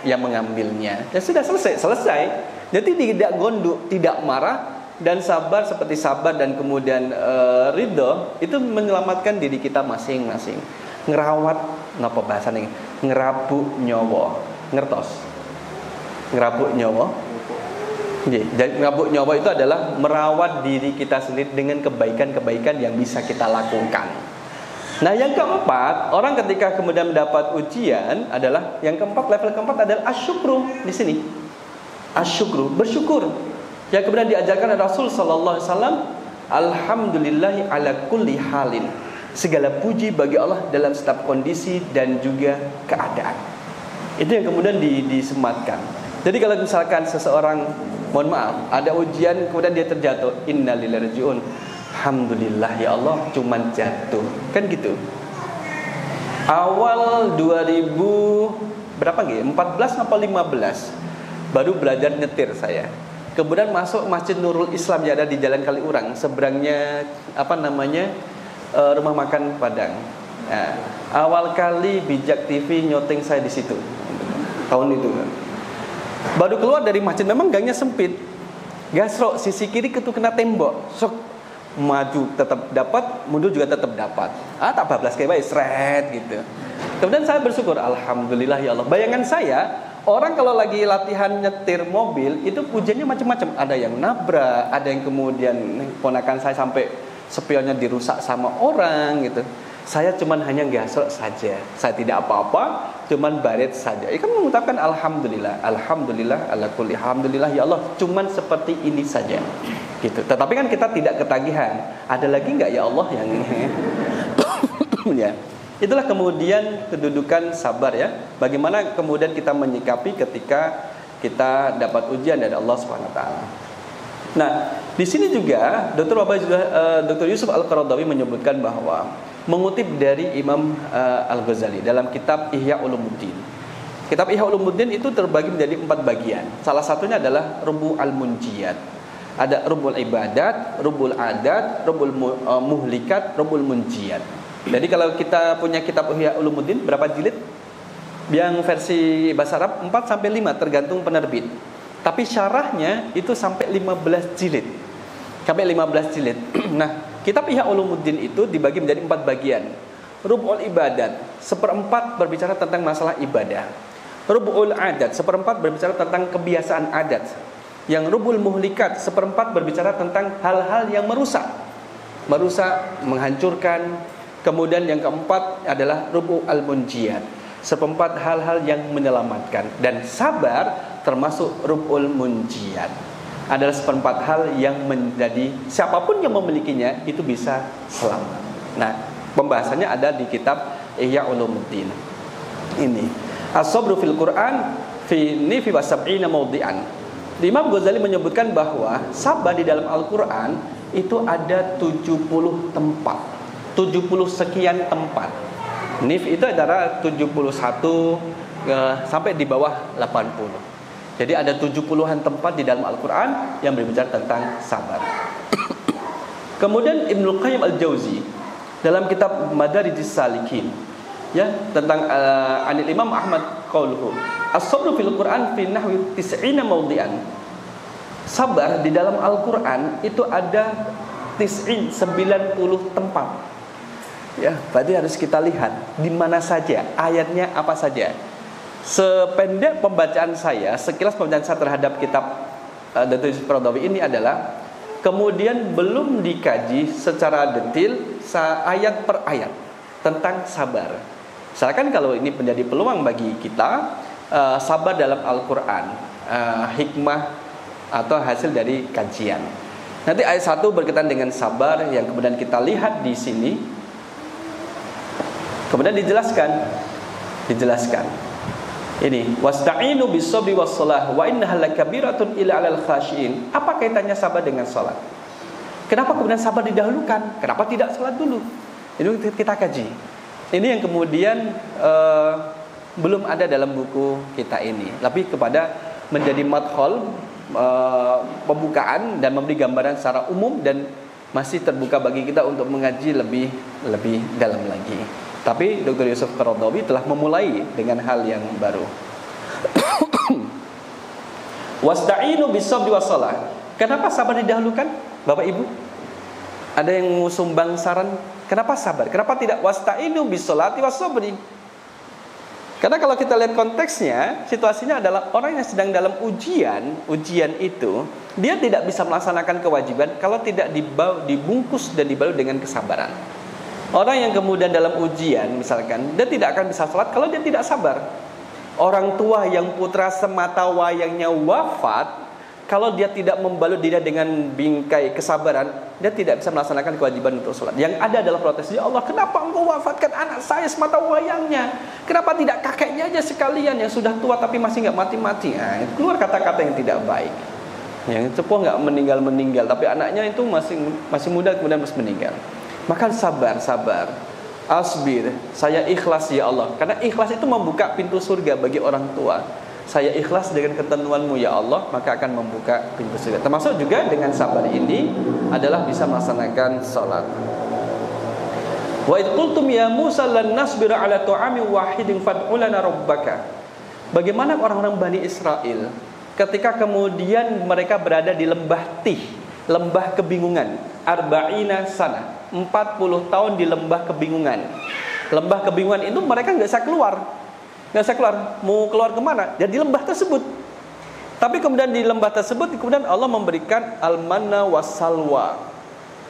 yang mengambilnya. Ya sudah, selesai. Jadi tidak gondok, tidak marah, dan sabar seperti sabar dan kemudian ridho itu menyelamatkan diri kita masing-masing. Ngerawat, ngapa bahasanya? Ngerabuk nyawa, ngertos? Ngerabuk nyawa. Jadi ngerabuk nyawa itu adalah merawat diri kita sendiri dengan kebaikan-kebaikan yang bisa kita lakukan. Nah, yang keempat, orang ketika kemudian mendapat ujian adalah yang keempat, level keempat adalah asyukru di sini. Asyukru, bersyukur. Yang kemudian diajarkan oleh Rasul sallallahu alaihi wasallam, alhamdulillahi ala kulli halin. Segala puji bagi Allah dalam setiap kondisi dan juga keadaan. Itu yang kemudian disematkan. Jadi kalau misalkan seseorang, mohon maaf, ada ujian kemudian dia terjatuh, innalillahi rajiun. Alhamdulillah ya Allah, cuman jatuh. Kan gitu. Awal 2000 berapa nggih? 14 atau 15 baru belajar nyetir saya. Kemudian masuk Masjid Nurul Islam yang ada di Jalan Kaliurang, seberangnya rumah makan Padang. Nah, awal kali Bijak TV nyoteng saya di situ. Tahun itu. Baru keluar dari masjid, memang gangnya sempit. Gasrok sisi kiri kena tembok. Sok maju tetap dapat, mundur juga tetap dapat. Tak bablas kayak baik seret gitu. Kemudian saya bersyukur, alhamdulillah ya Allah. Bayangan saya, orang kalau lagi latihan nyetir mobil itu pujiannya macam-macam. Ada yang nabrak, ada yang kemudian ponakan saya sampai spionnya dirusak sama orang gitu. Saya cuman hanya gasok saja. Saya tidak apa-apa, cuman baret saja. Kan mengucapkan alhamdulillah, alhamdulillah, ala kulli alhamdulillah ya Allah, cuman seperti ini saja. Gitu. Tetapi kan kita tidak ketagihan. Ada lagi enggak ya Allah yang ya. Itulah kemudian kedudukan sabar ya. Bagaimana kemudian kita menyikapi ketika kita dapat ujian dari Allah Subhanahu wa taala. Nah, di sini juga Dr. Yusuf Al-Qaradawi menyebutkan bahwa mengutip dari Imam Al-Ghazali dalam kitab Ihya Ulumuddin. Kitab Ihya Ulumuddin itu terbagi menjadi 4 bagian. Salah satunya adalah Rubu Al-Munjiyat. Ada Rubul Ibadat, Rubul Adat, Rubul Muhlikat, Rubul Munjiyat. Jadi kalau kita punya kitab Ihya Ulumuddin berapa jilid? Yang versi bahasa Arab 4 sampai 5 tergantung penerbit. Tapi syarahnya itu sampai 15 jilid. Sampai 15 jilid. Nah, kitab Ihya Ulumuddin itu dibagi menjadi 4 bagian. Rubul Ibadat, 1/4 berbicara tentang masalah ibadah. Rubul Adat, 1/4 berbicara tentang kebiasaan adat. Yang Rubul Muhlikat, 1/4 berbicara tentang hal-hal yang merusak, menghancurkan. Kemudian yang keempat adalah Rubu Al-Munjiyat, 1/4 hal-hal yang menyelamatkan. Dan sabar termasuk Rubul Munjiyat, adalah 1/4 hal yang menjadi siapapun yang memilikinya itu bisa selamat. Nah, pembahasannya ada di kitab Ihya Ulumuddin. Ini As-Sabru fil Quran fi nifi wa sab'ina mawdi'an. Imam Ghazali menyebutkan bahwa sabar di dalam Al-Quran itu ada 70 tempat, 70 sekian tempat. Nif itu adalah 71 sampai di bawah 80. Jadi ada 70-an tempat di dalam Al-Quran yang berbicara tentang sabar. Kemudian Ibnul Qayyim Al-Jauzi dalam kitab Madarijis Salikin ya, tentang Anil Imam Ahmad qauluhu as-sabru fil Quran fi nahwi 90 mawdi'an. Sabar di dalam Al-Quran itu ada 90 tempat. Ya, berarti harus kita lihat di mana saja, ayatnya apa saja. Sependek pembacaan saya, sekilas pembacaan saya terhadap kitab Dr. Yusuf Al-Qaradawi ini adalah kemudian belum dikaji secara detail ayat per ayat tentang sabar. Misalkan kalau ini menjadi peluang bagi kita, sabar dalam Al-Quran, hikmah atau hasil dari kajian. Nanti ayat 1 berkaitan dengan sabar yang kemudian kita lihat di sini. Kemudian dijelaskan. Ini wasta'inu bis-sabri was-shalah wa innaha lakabiratun illa 'alal khashiin. Apa kaitannya sabar dengan salat? Kenapa kemudian sabar didahulukan? Kenapa tidak salat dulu? Itu kita kaji. Ini yang kemudian belum ada dalam buku kita ini. Tapi kepada menjadi madkhal, pembukaan dan memberi gambaran secara umum dan masih terbuka bagi kita untuk mengaji lebih dalam lagi. Tapi Dr. Yusuf Al-Qaradawi telah memulai dengan hal yang baru. Wasta'inu bis-sabri was-shalah. Kenapa sabar didahulukan? Bapak Ibu, ada yang mau sumbang saran? Kenapa sabar? Kenapa tidak wasta'inu bis-sholati was-sabri? Karena kalau kita lihat konteksnya, situasinya adalah orang yang sedang dalam ujian itu, dia tidak bisa melaksanakan kewajiban kalau tidak dibungkus dan dibalut dengan kesabaran. Orang yang kemudian dalam ujian, misalkan, dia tidak akan bisa sholat kalau dia tidak sabar. Orang tua yang putra semata wayangnya wafat, kalau dia tidak membalut dirinya dengan bingkai kesabaran, dia tidak bisa melaksanakan kewajiban untuk sholat. Yang ada adalah protes, ya Allah, kenapa engkau wafatkan anak saya semata wayangnya? Kenapa tidak kakeknya aja sekalian yang sudah tua tapi masih nggak mati-mati? Nah, keluar kata-kata yang tidak baik. Yang sepuh nggak meninggal, tapi anaknya itu masih muda kemudian harus meninggal. Maka sabar. Asbir, saya ikhlas ya Allah. Karena ikhlas itu membuka pintu surga bagi orang tua. Saya ikhlas dengan ketentuan-Mu ya Allah, maka akan membuka pintu surga. Termasuk juga dengan sabar ini adalah bisa melaksanakan salat. Wa id qultum ya Musa lan nasbira ala ta'amin wahidin fad'u lana rabbaka. Bagaimana orang-orang Bani Israel ketika kemudian mereka berada di lembah Tih, lembah kebingungan, arba'ina sana, 40 tahun di lembah kebingungan. Lembah kebingungan itu mereka nggak bisa keluar. nggak usah keluar. Mau keluar kemana? Ya di lembah tersebut. Tapi kemudian di lembah tersebut kemudian Allah memberikan al-manna wassalwa,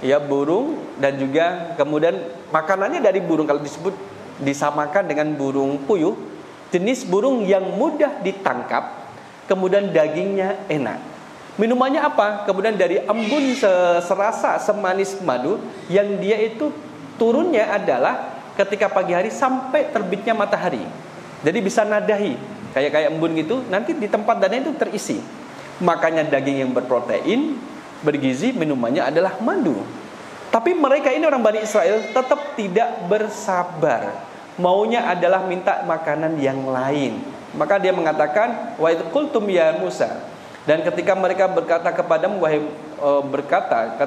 ya burung, dan juga kemudian makanannya dari burung. Kalau disebut disamakan dengan burung puyuh, jenis burung yang mudah ditangkap, kemudian dagingnya enak. Minumannya apa? Kemudian dari embun serasa semanis madu, yang dia itu turunnya adalah ketika pagi hari sampai terbitnya matahari. Jadi bisa nadahi kayak embun gitu, nanti di tempat dananya itu terisi. Makanya daging yang berprotein, bergizi, minumannya adalah madu. Tapi mereka ini orang Bani Israel tetap tidak bersabar. Maunya adalah minta makanan yang lain. Maka dia mengatakan, wa idh qultum ya Musa. Dan ketika mereka berkata kepadamu,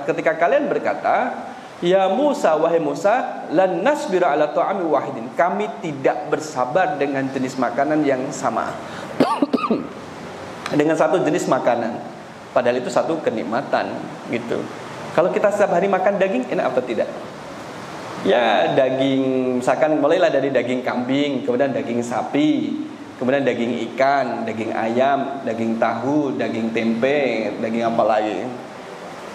ketika kalian berkata, ya Musa, wahai Musa, lan nasbira ala ta'ami wahidin. Kami tidak bersabar dengan jenis makanan yang sama. Dengan satu jenis makanan. Padahal itu satu kenikmatan gitu. Kalau kita setiap hari makan daging, enak atau tidak? Ya daging, misalkan mulailah dari daging kambing, kemudian daging sapi, kemudian daging ikan, daging ayam, daging tahu, daging tempe, daging apa lagi.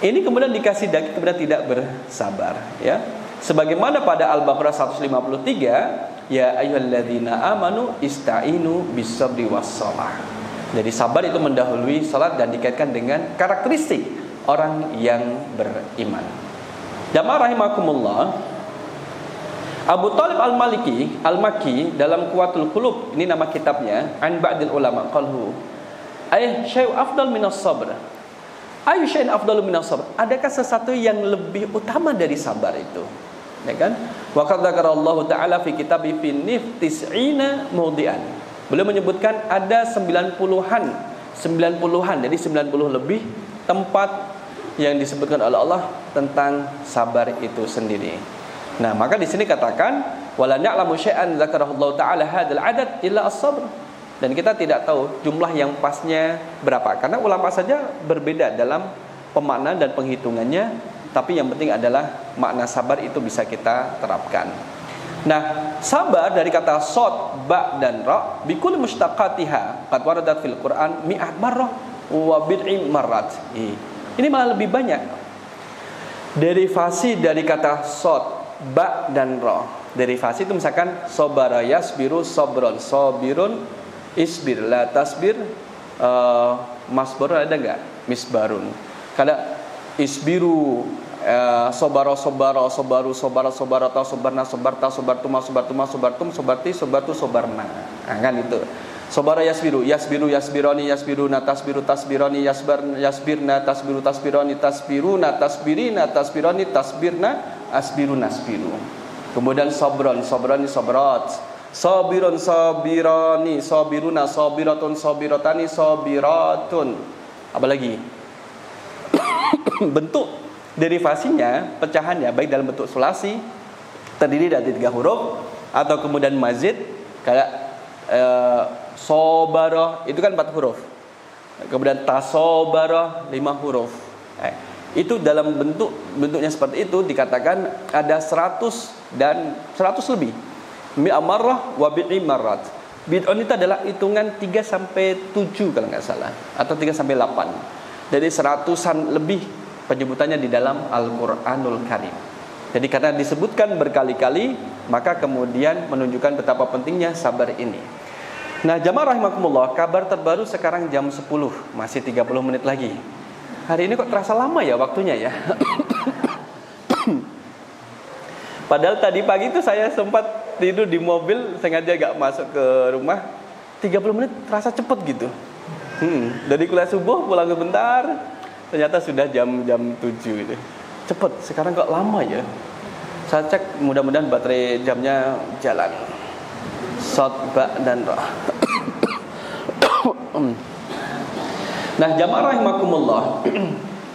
Ini kemudian dikasih daging, kemudian tidak bersabar, ya. Sebagaimana pada Al-Baqarah 153, ya ayyuhalladzina amanu ista'inu bis-sabri was-shalah. Jadi sabar itu mendahului salat dan dikaitkan dengan karakteristik orang yang beriman. Jamaah rahimakumullah, Abu Talib Al-Makki dalam Quwwatul Qulub, ini nama kitabnya, an ba'dil ulama qalhu ay syai'u afdal minas sabr. Ayu syai'in afdalu minas sabr. Adakah sesuatu yang lebih utama dari sabar itu? Ya kan? Wa qad dzakarallahu ta'ala fi kitabi fi tis'ina mawdi'an. Beliau menyebutkan ada 90-an, jadi 90 lebih tempat yang disebutkan oleh Allah tentang sabar itu sendiri. Nah, maka di sini katakan wala na'lamu syai'an dzakarallahu ta'ala hadzal adad illa as-sabr. Dan kita tidak tahu jumlah yang pasnya berapa, karena ulama saja berbeda dalam pemaknaan dan penghitungannya. Tapi yang penting adalah makna sabar itu bisa kita terapkan. Nah, sabar dari kata sod, ba dan ra bikul mustaqatiha qad waradat fil Quran mi'at marrah wa bid'i marrat. Ini malah lebih banyak. Derivasi dari kata sod, ba dan ra. Derivasi itu misalkan sabara yasbiru sabron, sabirun isbir la tasbir, masbarun ada enggak? Misbarun. Kada isbiru, sobaro sobaru sobarata sobarna sobarta sobartuma sobartum sobarti sobartu sobarna. Nah, kan itu. Sobara yasbiru yasbironi yasbiruna tasbiru tasbironi yasbirna tasbiru tasbironi tasbiruna tasbirina tasbironi tasbirna asbiru nasbiru. Kemudian sobroni sobrat, sabirun sabirani sabiruna sabiratun sabiratani sabiratun. Apa lagi? Bentuk derivasinya, pecahannya baik dalam bentuk sulasi terdiri dari 3 huruf atau kemudian mazid kayak sobaroh itu kan 4 huruf, kemudian tasobaroh 5 huruf. Itu dalam bentuknya seperti itu dikatakan ada 100 dan 100 lebih. Mi'amarrah wa bi'i marrat. Bid'un itu adalah hitungan 3 sampai 7 kalau nggak salah, atau 3 sampai 8. Jadi 100-an lebih penyebutannya di dalam Al-Qur'anul Karim. Jadi karena disebutkan berkali-kali, maka kemudian menunjukkan betapa pentingnya sabar ini. Nah, jamaah rahimakumullah, kabar terbaru sekarang jam 10, masih 30 menit lagi. Hari ini kok terasa lama ya waktunya ya. Padahal tadi pagi itu saya sempat tidur di mobil, sengaja gak masuk ke rumah. 30 menit terasa cepet gitu. Dari kuliah subuh pulang sebentar, ternyata sudah jam 7 gitu. Cepet, sekarang kok lama ya. Saya cek, mudah-mudahan baterai jamnya jalan. Sod, ba, dan ra. Nah, jamaah rahimakumullah,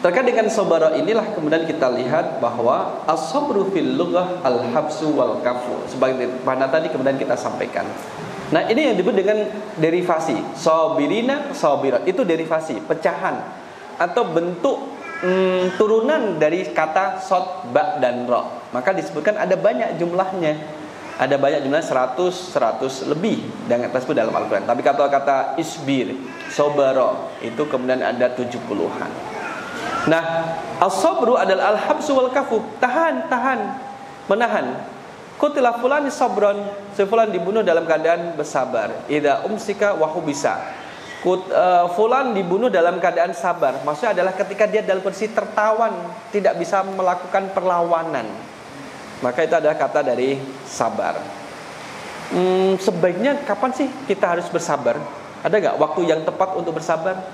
terkait dengan sabara inilah kemudian kita lihat bahwa as-sabru fil lughah al-habsu wal kafu, sebagai mana tadi kemudian kita sampaikan. Nah, ini yang disebut dengan derivasi. Sabirina, sabirat, itu derivasi, pecahan atau bentuk turunan dari kata sod, ba, dan ra. Maka disebutkan ada banyak jumlahnya. Ada banyak jumlahnya 100 lebih dengan tersebut dalam Al-Quran. Tapi kata-kata isbir, sobaro itu kemudian ada 70-an. Nah, as-sabru adalah al-habsu wal kafu, tahan, menahan. Qutila fulani sabron, sefulan dibunuh dalam keadaan bersabar. Idza umsika wa hubisa. Fulan dibunuh dalam keadaan sabar. Maksudnya adalah ketika dia dalam kondisi tertawan, tidak bisa melakukan perlawanan. Maka itu adalah kata dari sabar. Sebaiknya kapan sih kita harus bersabar? Ada gak waktu yang tepat untuk bersabar?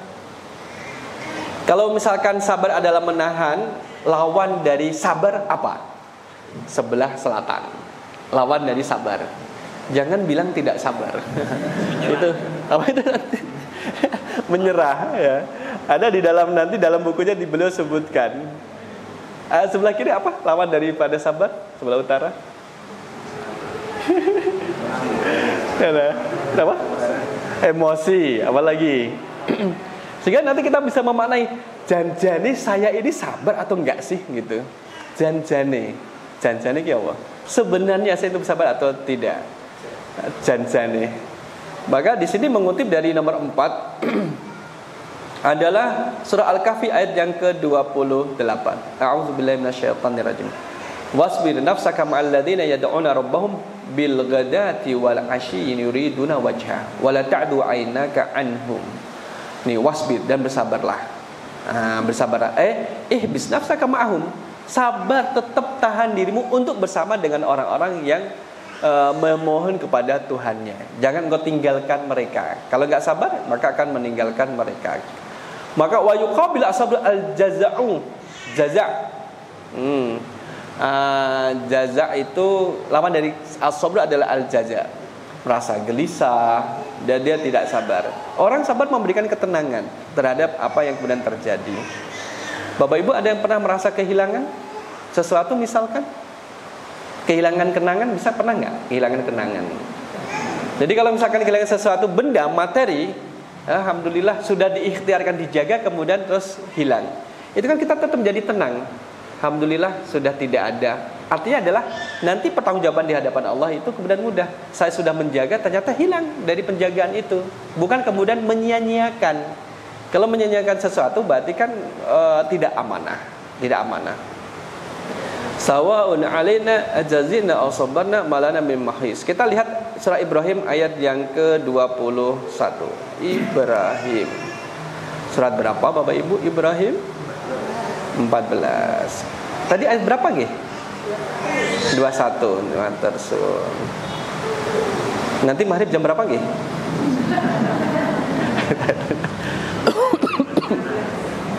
Kalau misalkan sabar adalah menahan, lawan dari sabar apa? Sebelah selatan. Lawan dari sabar. Jangan bilang tidak sabar. Itu apa itu nanti? Menyerah ya. Ada di dalam nanti dalam bukunya beliau sebutkan. Sebelah kiri apa? Lawan daripada sabar? Sebelah utara. Apa? Emosi. Apalagi? Sehingga nanti kita bisa memaknai, janjane saya ini sabar atau enggak sih gitu. Janjane ki apa? Sebenarnya saya itu sabar atau tidak? Janjane. Maka di sini mengutip dari nomor 4 adalah surah Al-Kahfi ayat yang ke-28. A'udzubillahi minasyaitonirrajim. Wasbir nafsaka ma'al ladzina yad'una rabbahum bil ghadati wal 'ashyi yuriduna wajha wa la ta'du 'ainaka anhum. Nih, wasbir, dan bersabarlah. Bersabarlah. Ihbis nafsaka ma'ahum. Sabar, tetap tahan dirimu untuk bersama dengan orang-orang yang memohon kepada Tuhannya. Jangan engkau tinggalkan mereka. Kalau enggak sabar, maka akan meninggalkan mereka. Maka wa yuqabil asabru al-jaza'u. Jaza'. Jaza' itu lawan dari as-sabr adalah al-jaza'. Merasa gelisah dan dia tidak sabar. Orang sabar memberikan ketenangan terhadap apa yang kemudian terjadi. Bapak Ibu, ada yang pernah merasa kehilangan sesuatu misalkan? Kehilangan kenangan, bisa pernah enggak? Kehilangan kenangan. Jadi kalau misalkan kehilangan sesuatu benda, materi, alhamdulillah sudah diikhtiarkan, dijaga, kemudian terus hilang. Itu kan kita tetap jadi tenang. Alhamdulillah sudah tidak ada. Artinya adalah nanti pertanggungjawaban di hadapan Allah itu kemudian mudah. Saya sudah menjaga, ternyata hilang dari penjagaan itu. Bukan kemudian menyia-nyiakan. Kalau menyia-nyiakan sesuatu berarti kan tidak amanah. Tidak amanah. Sawa'un alaina ajazina aw sabarna malana min mahis. Kita lihat surah Ibrahim ayat yang ke-21. Ibrahim. Surat berapa Bapak Ibu? Ibrahim 14. Tadi ayat berapa nggih? 21. Nanti maghrib jam berapa nggih?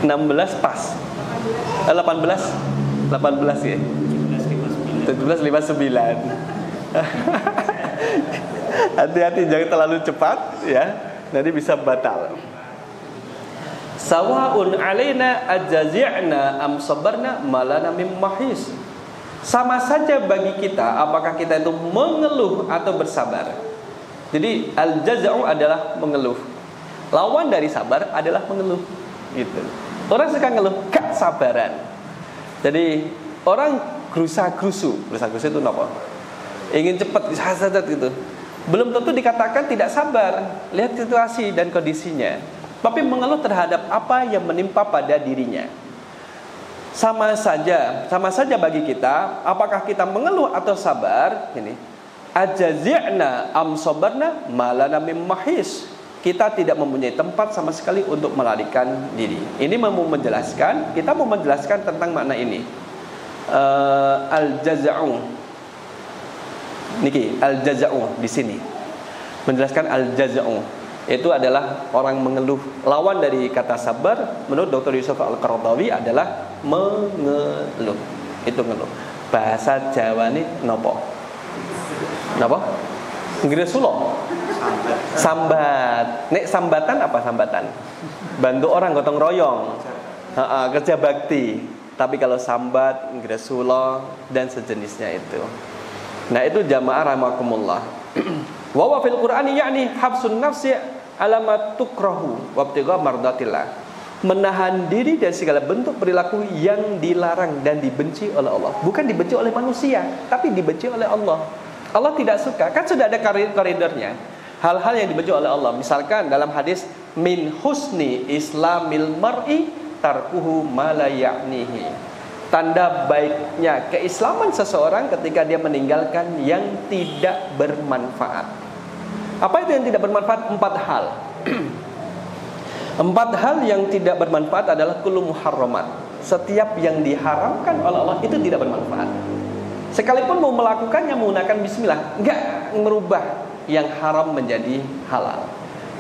16 pas. 18 ya. 17:59. Hati-hati jangan terlalu cepat ya. Nanti bisa batal. Sawa'un alaina ajazi'na am sabarna malana mim mahis. Sama saja bagi kita apakah kita itu mengeluh atau bersabar. Jadi al-jaza'u adalah mengeluh. Lawan dari sabar adalah mengeluh gitu. Orang suka ngeluh kesabaran. Jadi orang gerusa-gerusu itu apa? Ingin cepat saja gitu. Belum tentu dikatakan tidak sabar. Lihat situasi dan kondisinya. Tapi mengeluh terhadap apa yang menimpa pada dirinya. Sama saja bagi kita, apakah kita mengeluh atau sabar? Ini ajazi'na am sabarna malana mim mahis. Kita tidak mempunyai tempat sama sekali untuk melarikan diri. Ini kita mau menjelaskan tentang makna ini. Al-jaza'u. Niki, al-jaza'u di sini. Menjelaskan al-jaza'u. Itu adalah orang mengeluh. Lawan dari kata sabar menurut Dr. Yusuf Al-Qaradawi adalah mengeluh. Itu ngeluh. Bahasa Jawa ini nopo? Napa? Ngresulo. Sambat. Nek sambatan apa sambatan? Bantu orang gotong royong. Kerja bakti. Tapi kalau sambat, ngresula dan sejenisnya itu. Nah, itu jamaah rahimakumullah. Wa wa fil Qur'ani yakni habsun nafsi ala ma tukrahu wa ibtigha mardatillah. Menahan diri dari segala bentuk perilaku yang dilarang dan dibenci oleh Allah. Bukan dibenci oleh manusia, tapi dibenci oleh Allah. Allah tidak suka, kan sudah ada koridornya. Hal-hal yang dibenci oleh Allah. Misalkan dalam hadis, min husni islamil mar'i tarkuhu ma la ya'nihi. Tanda baiknya keislaman seseorang ketika dia meninggalkan yang tidak bermanfaat. Apa itu yang tidak bermanfaat? 4 hal. 4 hal yang tidak bermanfaat adalah kullu muharramat. Setiap yang diharamkan oleh Allah itu tidak bermanfaat. Sekalipun mau melakukannya menggunakan bismillah, enggak merubah yang haram menjadi halal.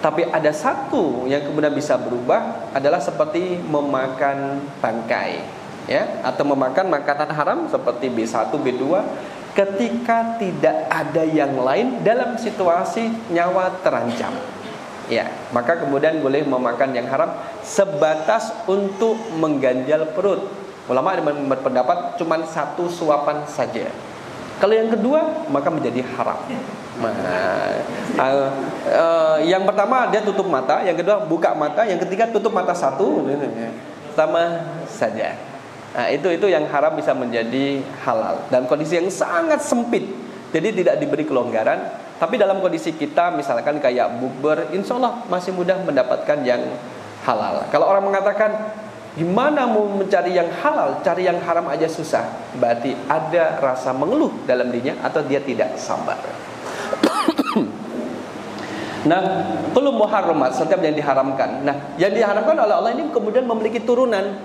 Tapi ada satu yang kemudian bisa berubah, adalah seperti memakan bangkai, ya, atau memakan makanan haram seperti B1, B2, ketika tidak ada yang lain dalam situasi nyawa terancam. Ya, maka kemudian boleh memakan yang haram sebatas untuk mengganjal perut. Ulama berpendapat cuma 1 suapan saja. Kalau yang kedua maka menjadi haram. Yang pertama dia tutup mata, yang kedua buka mata, yang ketiga tutup mata satu, sama saja. Nah, itu yang haram bisa menjadi halal dalam kondisi yang sangat sempit. Jadi tidak diberi kelonggaran. Tapi dalam kondisi kita misalkan kayak bukber, insya Allah masih mudah mendapatkan yang halal. Kalau orang mengatakan gimana mau mencari yang halal, cari yang haram aja susah, berarti ada rasa mengeluh dalam dirinya atau dia tidak sabar. Nah, kullu muharramat, setiap yang diharamkan. Nah, yang diharamkan oleh Allah ini kemudian memiliki turunan.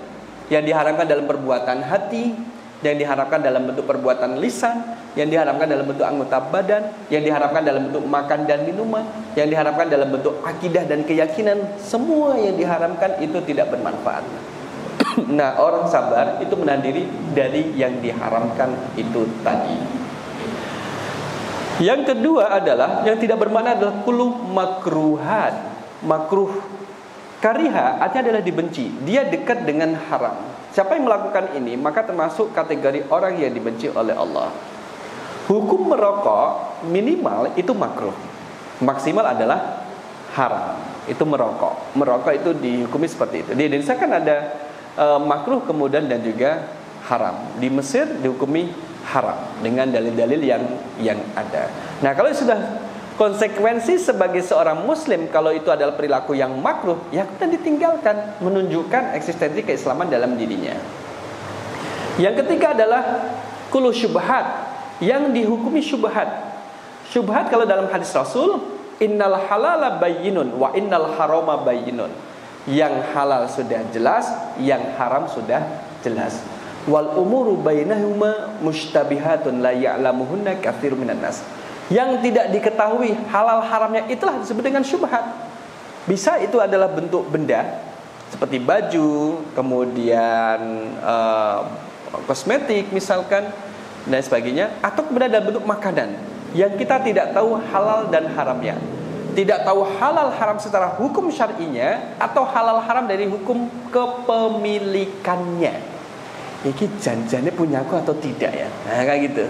Yang diharamkan dalam perbuatan hati, yang diharamkan dalam bentuk perbuatan lisan, yang diharamkan dalam bentuk anggota badan, yang diharamkan dalam bentuk makan dan minuman, yang diharamkan dalam bentuk akidah dan keyakinan. Semua yang diharamkan itu tidak bermanfaat. Nah, orang sabar itu menahan diri dari yang diharamkan itu tadi. Yang kedua adalah yang tidak bermakna adalah kullu makruhat. Makruh kariha artinya adalah dibenci. Dia dekat dengan haram. Siapa yang melakukan ini maka termasuk kategori orang yang dibenci oleh Allah. Hukum merokok minimal itu makruh. Maksimal adalah haram. Itu merokok. Merokok itu dihukumi seperti itu. Di Indonesia kan ada makruh kemudian dan juga haram. Di Mesir dihukumi haram dengan dalil-dalil yang ada. Nah, kalau sudah konsekuensi sebagai seorang muslim kalau itu adalah perilaku yang makruh, ya kita ditinggalkan, menunjukkan eksistensi keislaman dalam dirinya. Yang ketiga adalah kullu syubhat, yang dihukumi syubhat. Syubhat kalau dalam hadis Rasul, innal halala bayyinun wa innal harama bayyinun. Yang halal sudah jelas, yang haram sudah jelas. Wal umuru bainahuma mushtabihatun la ya'lamuhunna katsirun minan nas. Yang tidak diketahui halal haramnya itulah disebut dengan syubhat. Bisa itu adalah bentuk benda seperti baju, kemudian kosmetik misalkan dan sebagainya, atau kemudian dalam bentuk makanan yang kita tidak tahu halal dan haramnya. Tidak tahu halal haram secara hukum syar'inya atau halal haram dari hukum kepemilikannya. Ini janjiannya punya aku atau tidak ya? Nah, kayak gitu.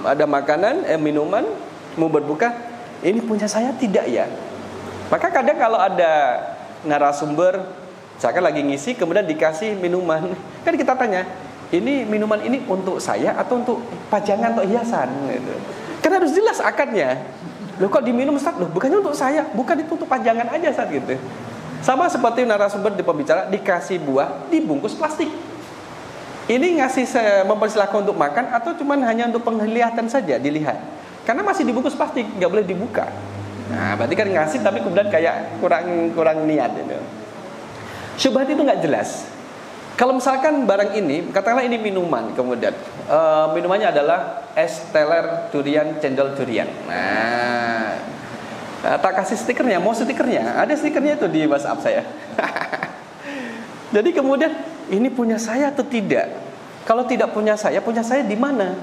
Ada makanan, minuman, mau berbuka, ini punya saya tidak ya? Maka kadang kalau ada narasumber, misalkan lagi ngisi, kemudian dikasih minuman, kan kita tanya, ini minuman ini untuk saya atau untuk pajangan atau hiasan? Gitu. Kan harus jelas akadnya. Loh kok diminum Ustaz? Loh bukannya untuk saya, bukan itu untuk pajangan aja Ustaz gitu. Sama seperti narasumber di pembicara dikasih buah dibungkus plastik. Ini ngasih mempersilahkan untuk makan atau cuman hanya untuk penglihatan saja dilihat? Karena masih dibungkus plastik, nggak boleh dibuka. Nah, berarti kan ngasih tapi kemudian kayak kurang niat gitu. Syubhat itu nggak jelas. Kalau misalkan barang ini, katakanlah ini minuman, kemudian minumannya adalah es teler durian, cendol durian. Nah, tak kasih stikernya, mau stikernya? Ada stikernya itu di WhatsApp saya. Jadi kemudian ini punya saya atau tidak? Kalau tidak punya saya di mana?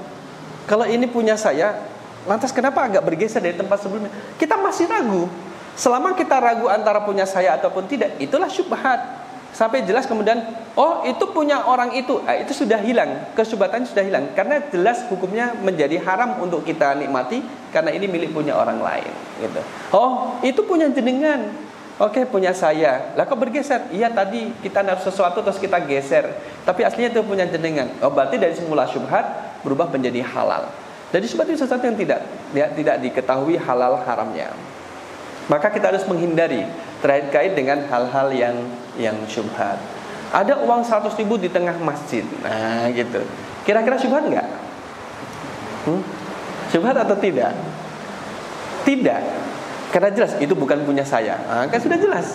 Kalau ini punya saya, lantas kenapa agak bergeser dari tempat sebelumnya? Kita masih ragu. Selama kita ragu antara punya saya ataupun tidak, itulah syubhat. Sampai jelas kemudian, oh itu punya orang itu, itu sudah hilang, kesyubhatan sudah hilang. Karena jelas hukumnya menjadi haram untuk kita nikmati, karena ini milik punya orang lain. Gitu. Oh itu punya jenengan. Oke, punya saya. Lah kok bergeser? Iya tadi kita naruh sesuatu terus kita geser. Tapi aslinya itu punya jenengan. Oh berarti dari semula syubhat berubah menjadi halal. Jadi syubhat itu sesuatu yang tidak diketahui halal haramnya. Maka kita harus menghindari terkait dengan hal-hal yang syubhat. Ada uang 100 ribu di tengah masjid. Nah gitu. Kira-kira syubhat enggak? Syubhat atau tidak? Tidak. Karena jelas itu bukan punya saya. Kan sudah jelas.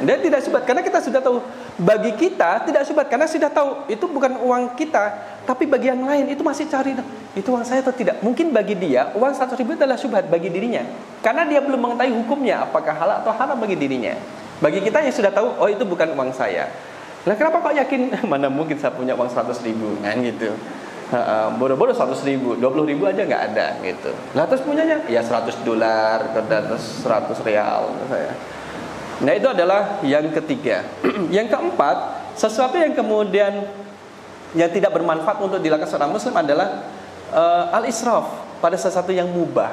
Dia tidak syubhat karena kita sudah tahu. Bagi kita tidak syubhat karena sudah tahu itu bukan uang kita, tapi bagi yang lain itu masih cari itu uang saya atau tidak. Mungkin bagi dia uang 100 ribu adalah syubhat bagi dirinya. Karena dia belum mengetahui hukumnya apakah halal atau haram bagi dirinya. Bagi kita yang sudah tahu, oh itu bukan uang saya. Nah kenapa kok yakin? Mana mungkin saya punya uang 100 ribu kan gitu. Bodoh-bodoh 100 ribu, 20 ribu aja nggak ada gitu. Lah terus punyanya ya $100, terus 100 rial saya. Nah itu adalah yang ketiga. Yang keempat, sesuatu yang kemudian yang tidak bermanfaat untuk dilakukan seorang muslim adalah al-israf pada sesuatu yang mubah,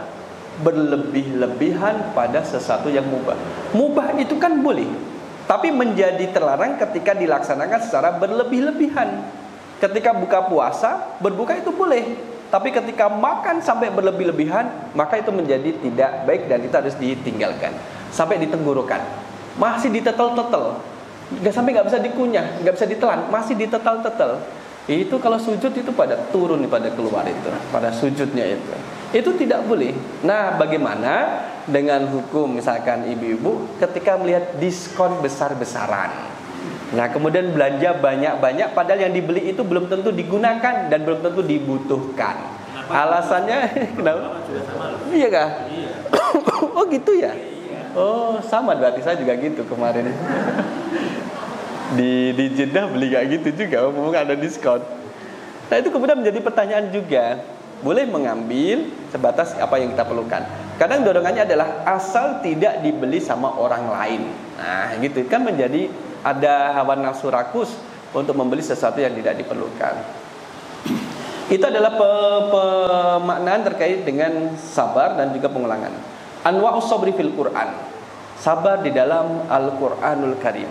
berlebih-lebihan pada sesuatu yang mubah. Mubah itu kan boleh, tapi menjadi terlarang ketika dilaksanakan secara berlebih-lebihan. Ketika buka puasa, berbuka itu boleh, tapi ketika makan sampai berlebih-lebihan, maka itu menjadi tidak baik dan itu harus ditinggalkan. Sampai di tenggorokan, masih ditetel-tetel, sampai nggak bisa dikunyah, nggak bisa ditelan, masih ditetel-tetel. Itu kalau sujud itu pada turun, pada keluar itu, pada sujudnya itu tidak boleh. Nah, bagaimana dengan hukum misalkan ibu-ibu ketika melihat diskon besar-besaran? Nah, kemudian belanja banyak-banyak padahal yang dibeli itu belum tentu digunakan dan belum tentu dibutuhkan. Alasannya kenapa? Iya kah? Oh gitu ya? Oh sama, berarti saya juga gitu kemarin. Di Jeddah beli kayak gitu juga, mumpung ada diskon. Nah itu kemudian menjadi pertanyaan juga. Boleh mengambil sebatas apa yang kita perlukan. Kadang dorongannya adalah asal tidak dibeli sama orang lain. Nah gitu kan menjadi ada hawa nafsu rakus untuk membeli sesuatu yang tidak diperlukan. Itu adalah pemaknaan terkait dengan sabar dan juga pengulangan. Anwa'us sabri fil Quran. Sabar di dalam Al-Qur'anul Karim.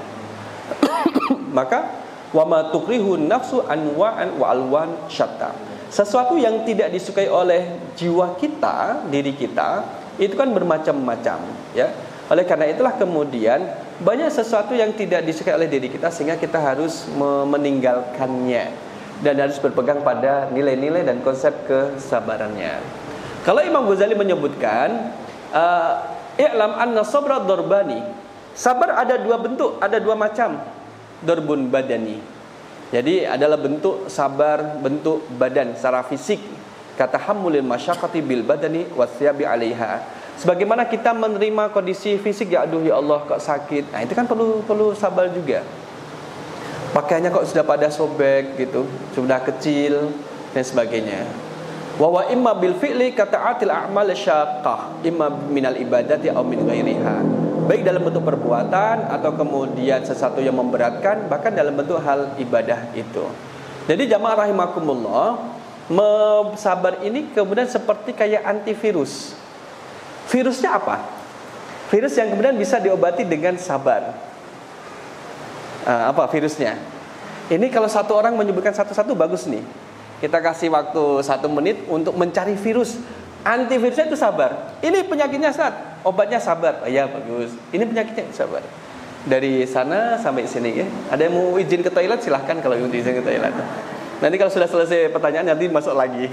Maka wa ma tukrihun nafsu anwa'an wa alwan syatta. Sesuatu yang tidak disukai oleh jiwa kita, diri kita, itu kan bermacam-macam, ya. Oleh karena itulah kemudian banyak sesuatu yang tidak disukai oleh diri kita sehingga kita harus meninggalkannya dan harus berpegang pada nilai-nilai dan konsep kesabarannya. Kalau Imam Ghazali menyebutkan i'lam anna sabra darbani. Sabar ada dua bentuk, ada dua macam. Darbun badani. Jadi adalah bentuk sabar, bentuk badan secara fisik. Kata hamulil masyaqqati bil badani wasyabi 'alaiha. Sebagaimana kita menerima kondisi fisik, ya aduh ya Allah kok sakit. Nah, itu kan perlu sabar juga. Pakaiannya kok sudah pada sobek gitu, sudah kecil dan sebagainya. Wa imma bil fi'li kata'atil a'mal syaqqah, imma minal ibadati aw min ghairiha. Baik dalam bentuk perbuatan atau kemudian sesuatu yang memberatkan, bahkan dalam bentuk hal ibadah itu. Jadi jamaah rahimakumullah, sabar ini kemudian seperti kayak antivirus. Virusnya apa? Virus yang kemudian bisa diobati dengan sabar. Apa virusnya? Ini kalau satu orang menyebutkan satu-satu bagus nih. Kita kasih waktu 1 menit untuk mencari virus. Antivirusnya itu sabar. Ini penyakitnya saat obatnya sabar. Oh, ya bagus. Ini penyakitnya sabar. Dari sana sampai sini ya. Ada yang mau izin ke toilet silahkan kalau mau izin ke toilet. Nanti kalau sudah selesai pertanyaan nanti masuk lagi.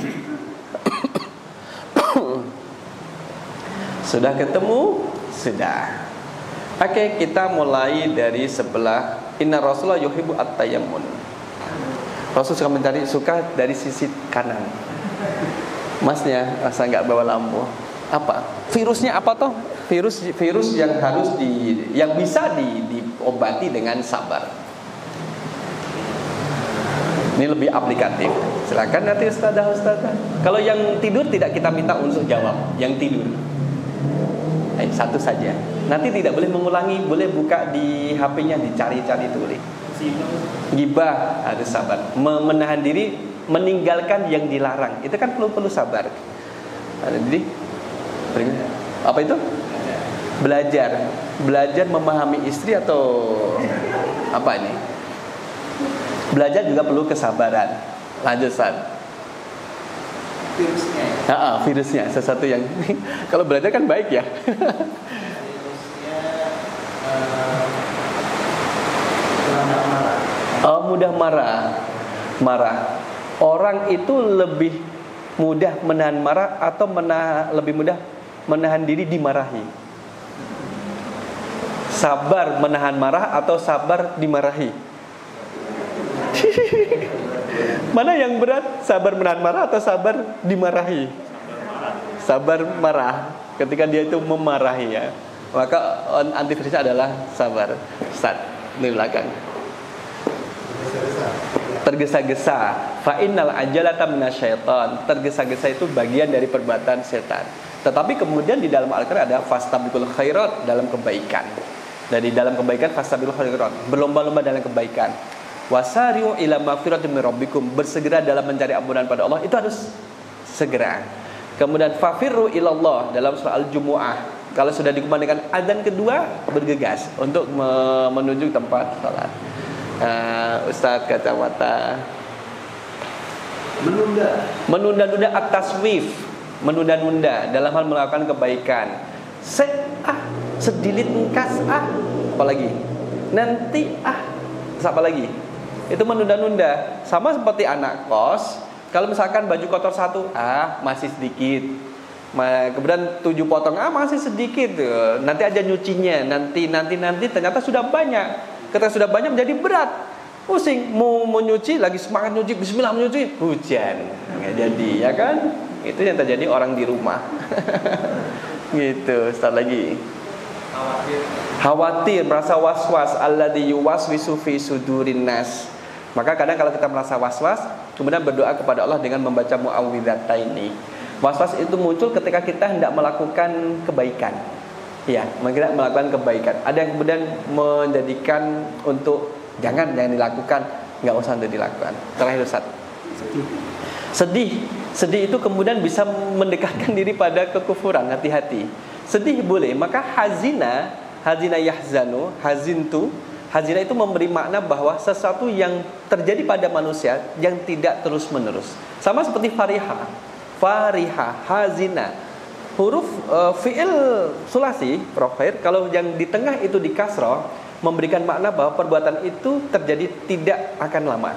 Sudah ketemu? Sudah. Oke, kita mulai dari sebelah. Inna Rasulullah yuhibbu at-tayammun. Rasul suka dari sisi kanan. Masnya rasa nggak bawa lampu. Apa? Virusnya apa toh? Virus yang harus yang bisa diobati dengan sabar. Ini lebih aplikatif. Silakan nanti ustazah. Kalau yang tidur tidak kita minta untuk jawab. Yang tidur. Satu saja. Nanti tidak boleh mengulangi, boleh buka di HP-nya, dicari-cari itu boleh. Gibah harus sabar. Menahan diri, meninggalkan yang dilarang. Itu kan perlu sabar. Jadi apa itu? Belajar memahami istri atau apa ini? Belajar juga perlu kesabaran. Lanjut San. Virusnya Virusnya sesuatu yang kalau belajar kan baik ya. Mudah marah. Orang itu lebih mudah menahan marah atau lebih mudah menahan diri dimarahi? Sabar menahan marah atau sabar dimarahi? Mana yang berat? Sabar menahan marah atau sabar dimarahi? Sabar marah. Ketika dia itu memarahi ya, maka antivirusnya adalah sabar. Ustaz, di belakang. Tergesa-gesa. Fa innal ajalata minasyaiton. Tergesa-gesa itu bagian dari perbuatan setan. Tetapi kemudian di dalam Al-Qur'an ada fastabiqul khairat, dalam kebaikan. Dari dalam kebaikan fastabiqul khairat, berlomba-lomba dalam kebaikan. Wasari'u ila magfiratin min rabbikum, bersegera dalam mencari ampunan pada Allah, itu harus segera. Kemudian fafirru ilallah dalam surah Al-Jumu'ah, kalau sudah dikumandangkan adzan kedua, bergegas untuk menuju tempat salat. Ustaz kacamata. Menunda-nunda at-taswif, menunda-nunda dalam hal melakukan kebaikan. Sedilit engkas apalagi nanti apa lagi, itu menunda-nunda. Sama seperti anak kos, kalau misalkan baju kotor satu, masih sedikit, kemudian 7 potong, masih sedikit, nanti aja nyucinya, nanti ternyata sudah banyak. Ketika sudah banyak menjadi berat, pusing, mau nyuci lagi semangat nyuci, bismillah menyuci, hujan, nggak jadi, ya kan? Itu yang terjadi orang di rumah. Gitu. Start lagi. Khawatir, merasa was-was, alladzi yuwaswisu fi sudurin nas. Maka kadang kalau kita merasa was-was, kemudian berdoa kepada Allah dengan membaca muawwidhataini. Was-was itu muncul ketika kita hendak melakukan kebaikan. Ya, kita melakukan kebaikan. Ada yang kemudian menjadikan untuk jangan dilakukan, nggak usah untuk dilakukan. Terakhir Ustaz. Sedih itu kemudian bisa mendekatkan diri pada kekufuran. Hati-hati. Sedih boleh, maka hazina yahzanu, hazina itu memberi makna bahwa sesuatu yang terjadi pada manusia yang tidak terus-menerus. Sama seperti fariha, hazina. Huruf fi'il sulasi, Profir, kalau yang di tengah itu di kasroh, memberikan makna bahwa perbuatan itu terjadi tidak akan lama.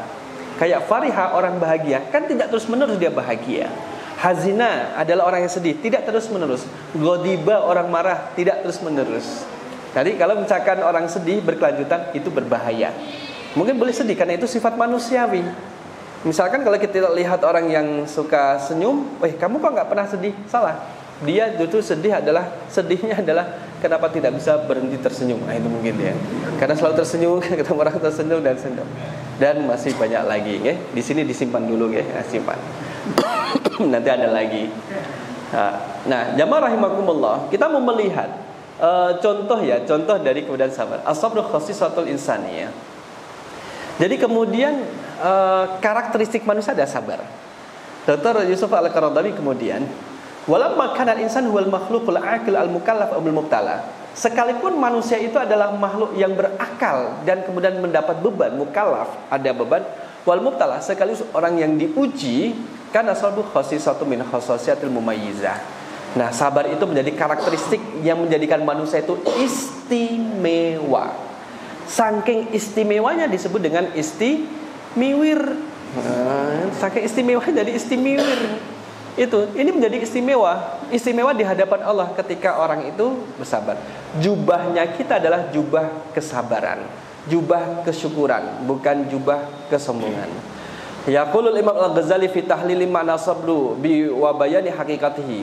Kayak fariha, orang bahagia, kan tidak terus-menerus dia bahagia. Hazina adalah orang yang sedih, tidak terus-menerus. Ghadiba, orang marah, tidak terus-menerus. Jadi kalau misalkan orang sedih berkelanjutan, itu berbahaya. Mungkin boleh sedih karena itu sifat manusiawi. Misalkan kalau kita lihat orang yang suka senyum, kamu kok nggak pernah sedih? Salah. Dia justru sedihnya adalah kenapa tidak bisa berhenti tersenyum. Itu mungkin ya. Karena selalu tersenyum, ketemu orang tersenyum dan senyum. Dan masih banyak lagi, ya. Di sini disimpan dulu, ya, simpan. Nanti ada lagi. Nah, jamaah rahimakumullah, kita mau melihat contoh dari kemudian sabar. As-sabru khasisatul insani, ya. Jadi kemudian karakteristik manusia ada sabar. Dr. Yusuf Al-Qaradawi kemudian, walamma kana al-insan huwal makhluqul aqil al-mukallaf bil mubtala. Sekalipun manusia itu adalah makhluk yang berakal dan kemudian mendapat beban, mukallaf, ada beban, wal mubtala, sekaligus orang yang diuji, karena sabru khasisatu min khasasiatil mumayyizah. Nah, sabar itu menjadi karakteristik yang menjadikan manusia itu istimewa. Saking istimewanya disebut dengan istimiwir. Saking istimewa jadi istimiwir. Ini menjadi istimewa di hadapan Allah ketika orang itu bersabar. Jubahnya kita adalah jubah kesabaran, jubah kesyukuran, bukan jubah kesombongan. Yaqulul Imam Al-Ghazali fi tahlili ma'na sabru bi wa bayani haqiqatihi.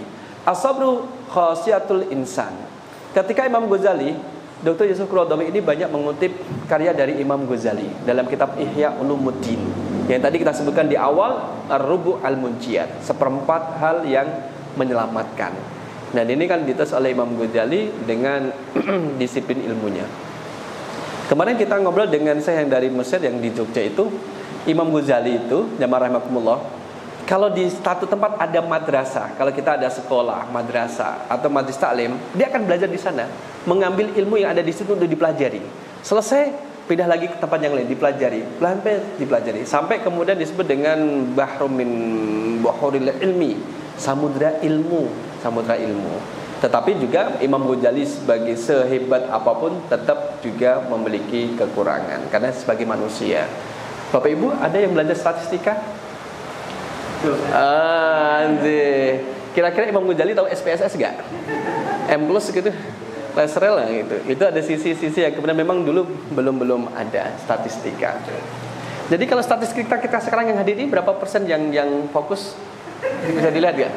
As-sabru khasiatul insan. Ketika Imam Ghazali, Dr. Yusuf Qaradawi ini banyak mengutip karya dari Imam Ghazali dalam kitab Ihya Ulumuddin. Yang tadi kita sebutkan di awal, Ar-Rubu' al-Munjiyat, seperempat hal yang menyelamatkan. Dan ini kan ditulis oleh Imam Ghazali dengan disiplin ilmunya. Kemarin kita ngobrol dengan saya yang dari Mesir yang di Jogja itu, Imam Ghazali itu, jamaah rahimakumullah, kalau di satu tempat ada madrasah, kalau kita ada sekolah, madrasah atau majlis taklim, dia akan belajar di sana, mengambil ilmu yang ada di situ untuk dipelajari. Selesai, pindah lagi ke tempat yang lain, dipelajari, pelan-pelan dipelajari, sampai kemudian disebut dengan bahrum min bahuril ilmi, samudra ilmu, samudra ilmu. Tetapi juga Imam Ghazali sebagai sehebat apapun tetap juga memiliki kekurangan karena sebagai manusia. Bapak Ibu ada yang belajar statistika? Kira-kira Imam Ghazali tahu SPSS enggak? M plus gitu, Lesrel lah gitu. Itu ada sisi-sisi yang kemudian memang dulu belum ada statistika. Jadi kalau statistika kita sekarang yang hadir ini berapa persen yang fokus? Bisa dilihat ya.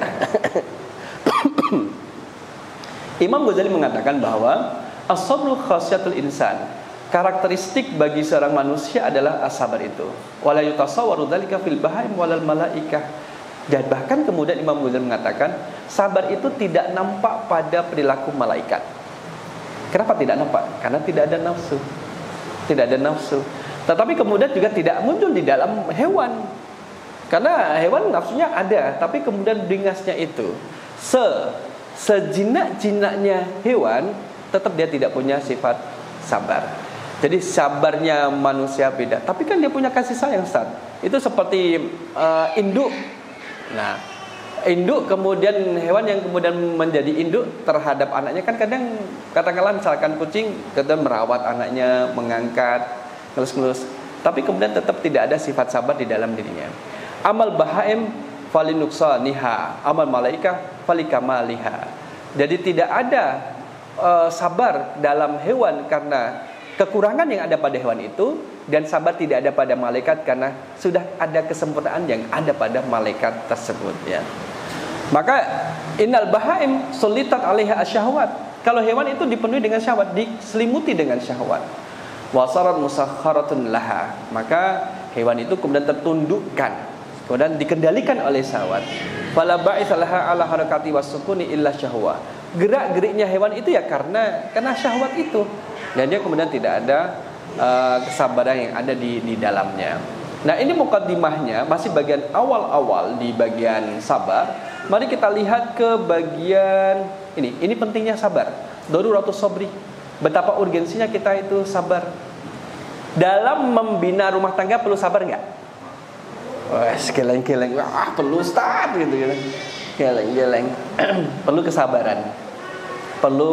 Imam Ghazali mengatakan bahwa as-sabru khasyatul insan. Karakteristik bagi seorang manusia adalah as-sabar itu. Wala yutasawwaru dzalika fil bahaim walal malaikah. Dan bahkan kemudian Imam Ghazali mengatakan sabar itu tidak nampak pada perilaku malaikat. Kenapa tidak nampak? Karena tidak ada nafsu. Tidak ada nafsu. Tetapi kemudian juga tidak muncul di dalam hewan. Karena hewan nafsunya ada, tapi kemudian beringasnya itu sejinak-jinaknya hewan, tetap dia tidak punya sifat sabar. Jadi sabarnya manusia beda. Tapi kan dia punya kasih sayang, Ustaz. Itu seperti induk. Nah, induk kemudian hewan yang kemudian menjadi induk terhadap anaknya kan kadang katakanlah misalkan kucing kadang merawat anaknya, mengangkat, ngelus-ngelus. Tapi kemudian tetap tidak ada sifat sabar di dalam dirinya. Amal bahaim falinuksaniha, amal malaikah falikamaliha. Jadi tidak ada sabar dalam hewan karena kekurangan yang ada pada hewan itu, dan sabar tidak ada pada malaikat karena sudah ada kesempurnaan yang ada pada malaikat tersebut ya. Maka innal bahaim sulitat 'alaiha asyahwat. Kalau hewan itu dipenuhi dengan syahwat, diselimuti dengan syahwat. Wasarat musakharatun laha. Maka hewan itu kemudian tertundukkan, kemudian dikendalikan oleh syahwat. Fala ba'itsa laha 'ala harakati wasukuni illa syahwa. Gerak-geriknya hewan itu ya karena syahwat itu. Dan dia kemudian tidak ada kesabaran yang ada di dalamnya. Nah, ini mukaddimahnya, masih bagian awal-awal di bagian sabar. Mari kita lihat ke bagian ini. Ini pentingnya sabar. Daruratus sabri. Betapa urgensinya kita itu sabar. Dalam membina rumah tangga perlu sabar enggak? Wah, geleng-geleng. Wah, perlu Ustaz gitu. Geleng-geleng. Perlu kesabaran. Perlu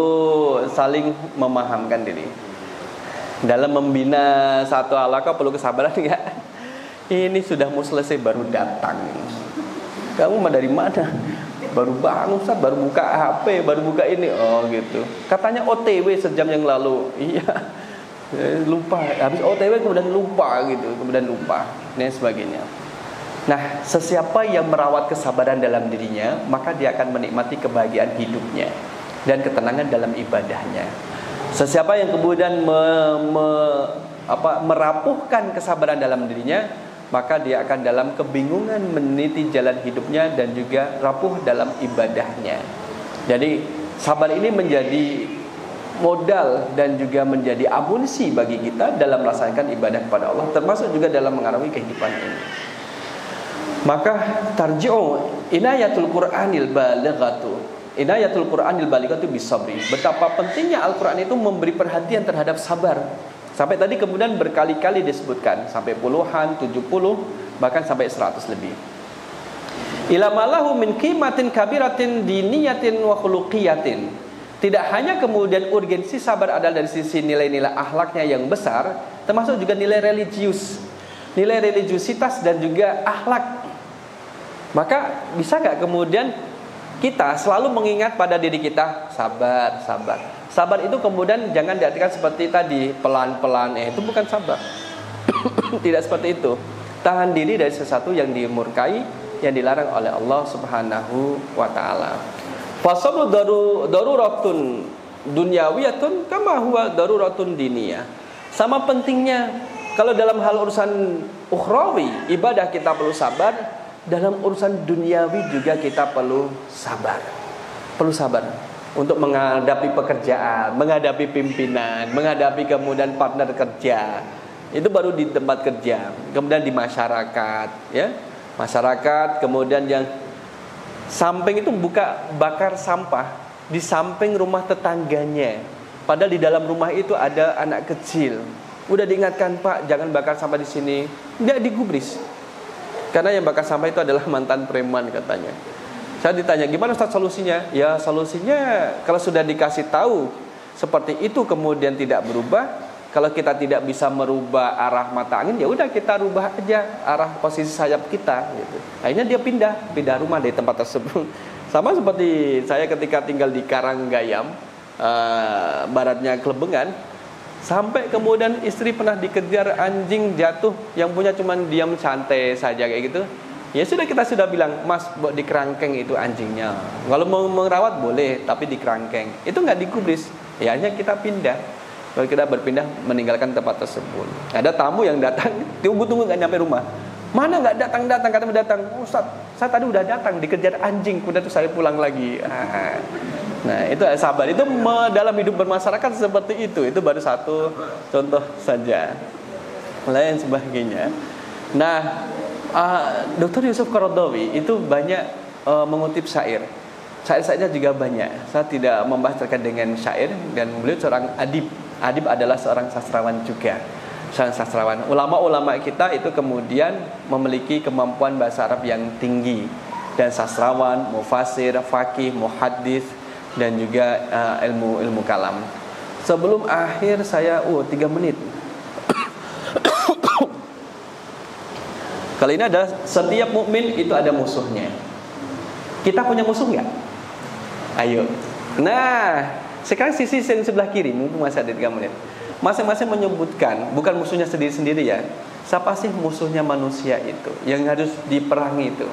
saling memahamkan diri. Dalam membina satu halaqah perlu kesabaran enggak? Ini sudah mau selesai baru datang. Kamu mah dari mana? Baru bangun Ustaz, baru buka HP, baru buka ini. Oh gitu. Katanya OTW sejam yang lalu. Iya. Lupa. Habis OTW kemudian lupa gitu, kemudian lupa dan sebagainya. Nah, sesiapa yang merawat kesabaran dalam dirinya, maka dia akan menikmati kebahagiaan hidupnya dan ketenangan dalam ibadahnya. Sesiapa yang kemudian merapuhkan kesabaran dalam dirinya, maka dia akan dalam kebingungan meniti jalan hidupnya dan juga rapuh dalam ibadahnya. Jadi sabar ini menjadi modal dan juga menjadi amunisi bagi kita dalam melaksanakan ibadah kepada Allah, termasuk juga dalam mengarungi kehidupan ini. Maka tarji'u inayatul Qur'anil balighatu. Inayatul Qur'anil balighatu bisabri. Betapa pentingnya Al-Qur'an itu memberi perhatian terhadap sabar. Sampai tadi kemudian berkali-kali disebutkan, sampai puluhan, 70, bahkan sampai 100 lebih. Ila malahu min qimatin kabiratin diniyatin wa khuluqiyatin. Tidak hanya kemudian urgensi sabar adalah dari sisi nilai-nilai akhlaknya yang besar, termasuk juga nilai religius, nilai religiusitas dan juga akhlak. Maka bisa gak kemudian kita selalu mengingat pada diri kita, sabar, sabar. Sabar itu kemudian jangan diartikan seperti tadi, pelan-pelan, itu bukan sabar. Tidak seperti itu. Tahan diri dari sesuatu yang dimurkai, yang dilarang oleh Allah Subhanahu wa taala. Fasabru daruratun dunyawiyatun kama huwa daruratun diniyah. Sama pentingnya kalau dalam hal urusan ukhrawi, ibadah kita perlu sabar, dalam urusan duniawi juga kita perlu sabar. Perlu sabar untuk menghadapi pekerjaan, menghadapi pimpinan, menghadapi kemudian partner kerja. Itu baru di tempat kerja, kemudian di masyarakat, ya. Masyarakat kemudian yang samping itu bakar sampah di samping rumah tetangganya. Padahal di dalam rumah itu ada anak kecil. Udah diingatkan, Pak, jangan bakar sampah di sini. Enggak digubris. Karena yang bakar sampah itu adalah mantan preman katanya. Saya ditanya, gimana Ustaz solusinya? Ya solusinya kalau sudah dikasih tahu seperti itu kemudian tidak berubah, kalau kita tidak bisa merubah arah mata angin, ya udah kita rubah aja arah posisi sayap kita gitu. Akhirnya dia pindah rumah dari tempat tersebut. Sama seperti saya ketika tinggal di Karanggayam, baratnya Klebengan, sampai kemudian istri pernah dikejar anjing jatuh, yang punya cuman diam santai saja kayak gitu. Ya sudah, kita sudah bilang, Mas, buat di kerangkeng itu anjingnya. Kalau mau merawat boleh, tapi di kerangkeng. Itu nggak digubris. Ya hanya kita pindah. Kalau kita berpindah meninggalkan tempat tersebut. Ada tamu yang datang, tunggu nggak nyampe rumah. Mana nggak datang, katanya datang. Oh, Ustaz, saya tadi udah datang, dikejar anjing, kemudian tuh saya pulang lagi. Nah, itu sabar. Itu dalam hidup bermasyarakat seperti itu. Itu baru satu contoh saja. Lain sebagainya. Nah, Dr. Yusuf Qaradawi itu banyak mengutip syair. Syair-syairnya juga banyak. Saya tidak membahas terkait dengan syair, dan beliau seorang adib. Adib adalah seorang sastrawan juga. Seorang sastrawan. Ulama-ulama kita itu kemudian memiliki kemampuan bahasa Arab yang tinggi, dan sastrawan, mufasir, faqih, muhaddis, dan juga ilmu kalam. Sebelum akhir saya 3 menit. Kali ini adalah setiap mukmin itu ada musuhnya. Kita punya musuh nggak? Ayo. Nah, sekarang sisi yang sebelah kiri, mungkin masih ada 3 menit. Masing-masing menyebutkan, bukan musuhnya sendiri-sendiri ya. Siapa sih musuhnya manusia itu yang harus diperangi itu?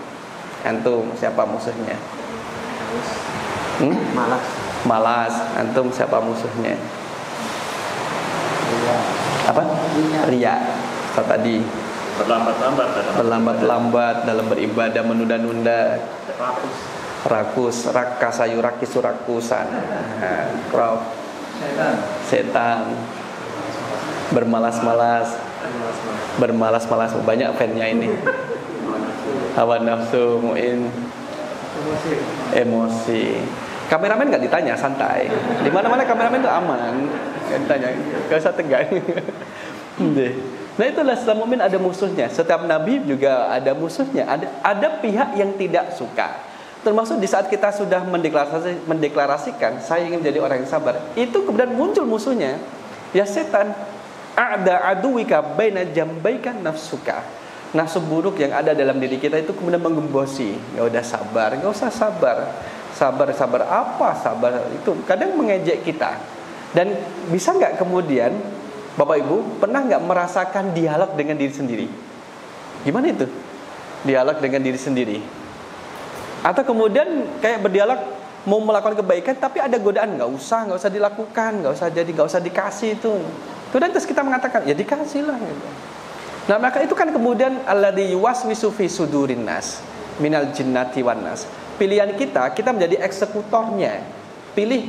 Antum siapa musuhnya? Malas. Antum siapa musuhnya? Apa? Ria. Tadi berlambat-lambat dalam beribadah, menunda-nunda, rakus, rakasayu rakisu rakusan, setan, bermalas-malas, banyak fan-nya ini. Hawa nafsu, muin, emosi. Kameramen nggak ditanya, santai. Di mana-mana kameramen itu aman, nggak ditanya, nggak usah tegang. Nah, itulah setiap mukmin ada musuhnya. Setiap nabi juga ada musuhnya. Ada pihak yang tidak suka. Termasuk di saat kita sudah mendeklarasikan saya ingin menjadi orang yang sabar, itu kemudian muncul musuhnya. Ya setan. A'da aduwika baina jambaika nafsuka. Nafsu buruk yang ada dalam diri kita itu kemudian menggembosi. Enggak udah sabar, enggak usah sabar. Sabar apa? Sabar itu kadang mengejek kita. Dan bisa enggak kemudian Bapak Ibu pernah nggak merasakan dialog dengan diri sendiri? Gimana itu? Dialog dengan diri sendiri. Atau kemudian kayak berdialog mau melakukan kebaikan tapi ada godaan, nggak usah dilakukan, nggak usah dikasih itu. Kemudian terus kita mengatakan ya dikasih lah. Gitu. Nah maka itu kan kemudian alladzi yuwaswisu fi sudurin nas minal jinnati wan nas. Pilihan kita menjadi eksekutornya. Pilih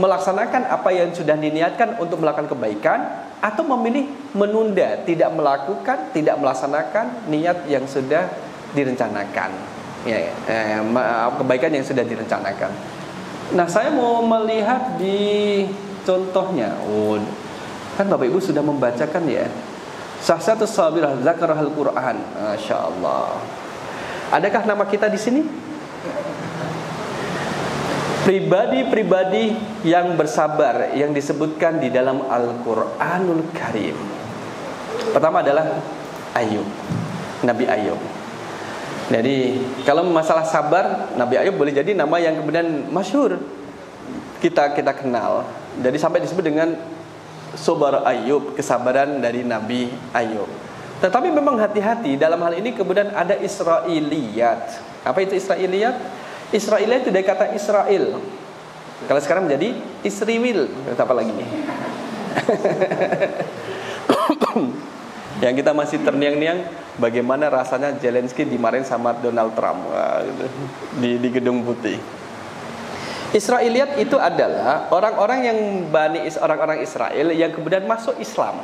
melaksanakan apa yang sudah diniatkan untuk melakukan kebaikan, atau memilih menunda, tidak melakukan, tidak melaksanakan niat yang sudah direncanakan, kebaikan yang sudah direncanakan. Nah, saya mau melihat di contohnya. Kan Bapak Ibu sudah membacakan ya. Sahsatus sabirah zakarahal Quran. Masya Allah. Adakah nama kita di sini? Pribadi-pribadi yang bersabar yang disebutkan di dalam Al-Quranul Karim. Pertama adalah Ayub, Nabi Ayub. Jadi kalau masalah sabar, Nabi Ayub boleh jadi nama yang kemudian masyhur kita kenal. Jadi sampai disebut dengan Sabar Ayub, kesabaran dari Nabi Ayub. Tetapi memang hati-hati dalam hal ini kemudian ada Israiliyat. Apa itu Israiliyat? Israel itu dari kata Israel. Kalau sekarang menjadi Israel. Apa lagi nih? Yang kita masih terniang-niang bagaimana rasanya Zelensky dimarahin sama Donald Trump di Gedung Putih. Israiliyat itu adalah orang-orang orang-orang Israel yang kemudian masuk Islam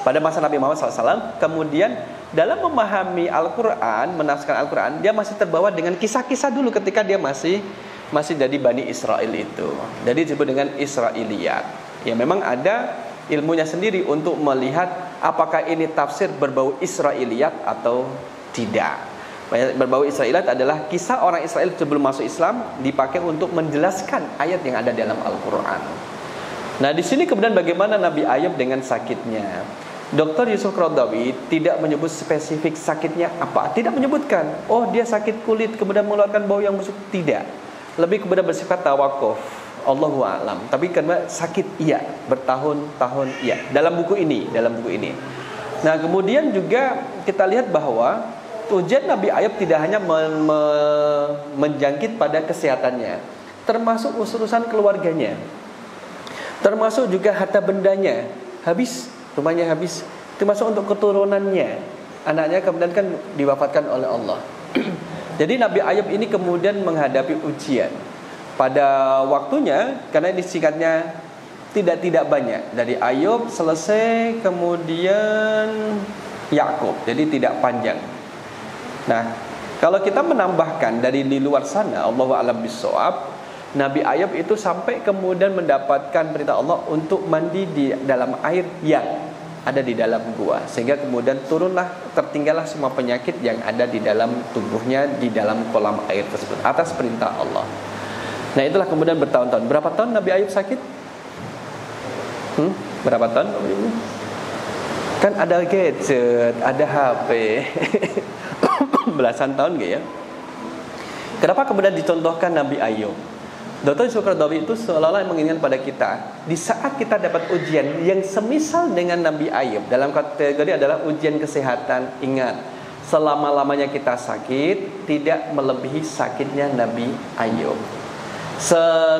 pada masa Nabi Muhammad SAW. Kemudian dalam memahami Al-Quran, menafsirkan Al-Quran, dia masih terbawa dengan kisah-kisah dulu ketika dia masih jadi Bani Israel itu. Jadi disebut dengan Israiliyat. Ya memang ada ilmunya sendiri untuk melihat apakah ini tafsir berbau Israiliyat atau tidak. Berbau Israiliyat adalah kisah orang Israel sebelum masuk Islam, dipakai untuk menjelaskan ayat yang ada dalam Al-Quran. Nah, di sini kemudian bagaimana Nabi Ayub dengan sakitnya. Dr. Yusuf Qaradawi tidak menyebut spesifik sakitnya apa, tidak menyebutkan, oh dia sakit kulit kemudian mengeluarkan bau yang busuk, tidak. Lebih kepada bersifat tawakuf, Allahu a'lam. Tapi karena sakit iya, bertahun-tahun iya. Dalam buku ini. Nah, kemudian juga kita lihat bahwa ujian Nabi Ayub tidak hanya menjangkit pada kesehatannya, termasuk urusan keluarganya, termasuk juga harta bendanya habis, rumahnya habis, termasuk untuk keturunannya, anaknya kemudian kan diwafatkan oleh Allah. Jadi Nabi Ayub ini kemudian menghadapi ujian pada waktunya, karena ini singkatnya tidak banyak. Dari Ayub selesai, kemudian Yakub, jadi tidak panjang. Nah, kalau kita menambahkan dari di luar sana, Allahu a'lam bishawab, Nabi Ayub itu sampai kemudian mendapatkan perintah Allah untuk mandi di dalam air yang ada di dalam gua, sehingga kemudian tertinggallah semua penyakit yang ada di dalam tubuhnya di dalam kolam air tersebut atas perintah Allah. Nah, itulah kemudian bertahun-tahun. Berapa tahun Nabi Ayub sakit? Berapa tahun? Kan ada gadget, ada HP. Belasan tahun gak ya? Kenapa kemudian dicontohkan Nabi Ayub? Dr. Yusuf Qaradawi itu seolah-olah menginginkan pada kita, di saat kita dapat ujian yang semisal dengan Nabi Ayub, dalam kategori adalah ujian kesehatan, ingat, selama-lamanya kita sakit tidak melebihi sakitnya Nabi Ayub.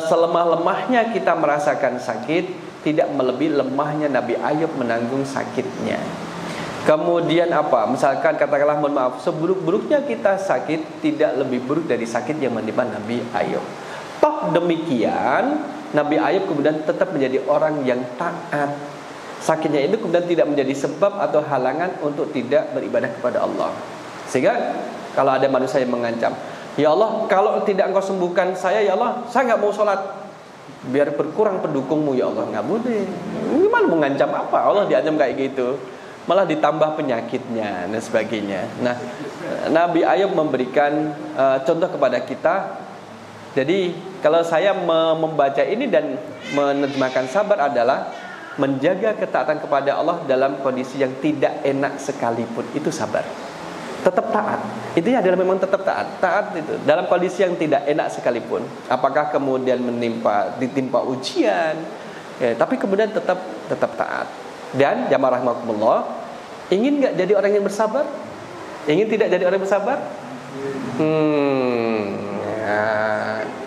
Selemah-lemahnya kita merasakan sakit tidak melebihi lemahnya Nabi Ayub menanggung sakitnya. Kemudian apa? Misalkan katakanlah, mohon maaf, seburuk-buruknya kita sakit tidak lebih buruk dari sakit yang menimpa Nabi Ayub. Toh demikian, Nabi Ayub kemudian tetap menjadi orang yang taat. Sakitnya itu kemudian tidak menjadi sebab atau halangan untuk tidak beribadah kepada Allah. Sehingga kalau ada manusia yang mengancam, ya Allah, kalau tidak engkau sembuhkan saya, ya Allah, saya nggak mau sholat, biar berkurang pendukungmu, ya Allah. Nggak boleh. Gimana mengancam apa? Allah diancam kayak gitu, malah ditambah penyakitnya dan sebagainya. Nah, Nabi Ayub memberikan contoh kepada kita. Jadi kalau saya membaca ini dan menerjemahkan sabar adalah menjaga ketaatan kepada Allah dalam kondisi yang tidak enak sekalipun, itu sabar. Tetap taat. Intinya adalah memang tetap taat. Taat itu dalam kondisi yang tidak enak sekalipun. Apakah kemudian ditimpa ujian, tapi kemudian tetap taat. Dan jamaah rahimakumullah, ingin gak jadi orang yang bersabar? Ingin tidak jadi orang yang bersabar?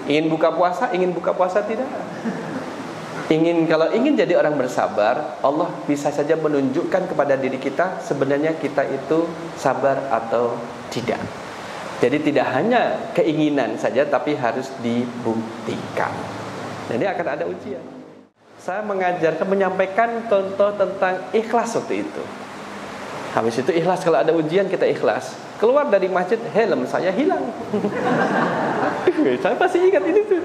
Ingin buka puasa tidak? Kalau ingin jadi orang bersabar, Allah bisa saja menunjukkan kepada diri kita sebenarnya kita itu sabar atau tidak. Jadi tidak hanya keinginan saja, tapi harus dibuktikan. Jadi akan ada ujian. Saya menyampaikan contoh tentang ikhlas waktu itu. Habis itu ikhlas, kalau ada ujian kita ikhlas. Keluar dari masjid, helm saya hilang. Saya pasti ingat ini tuh.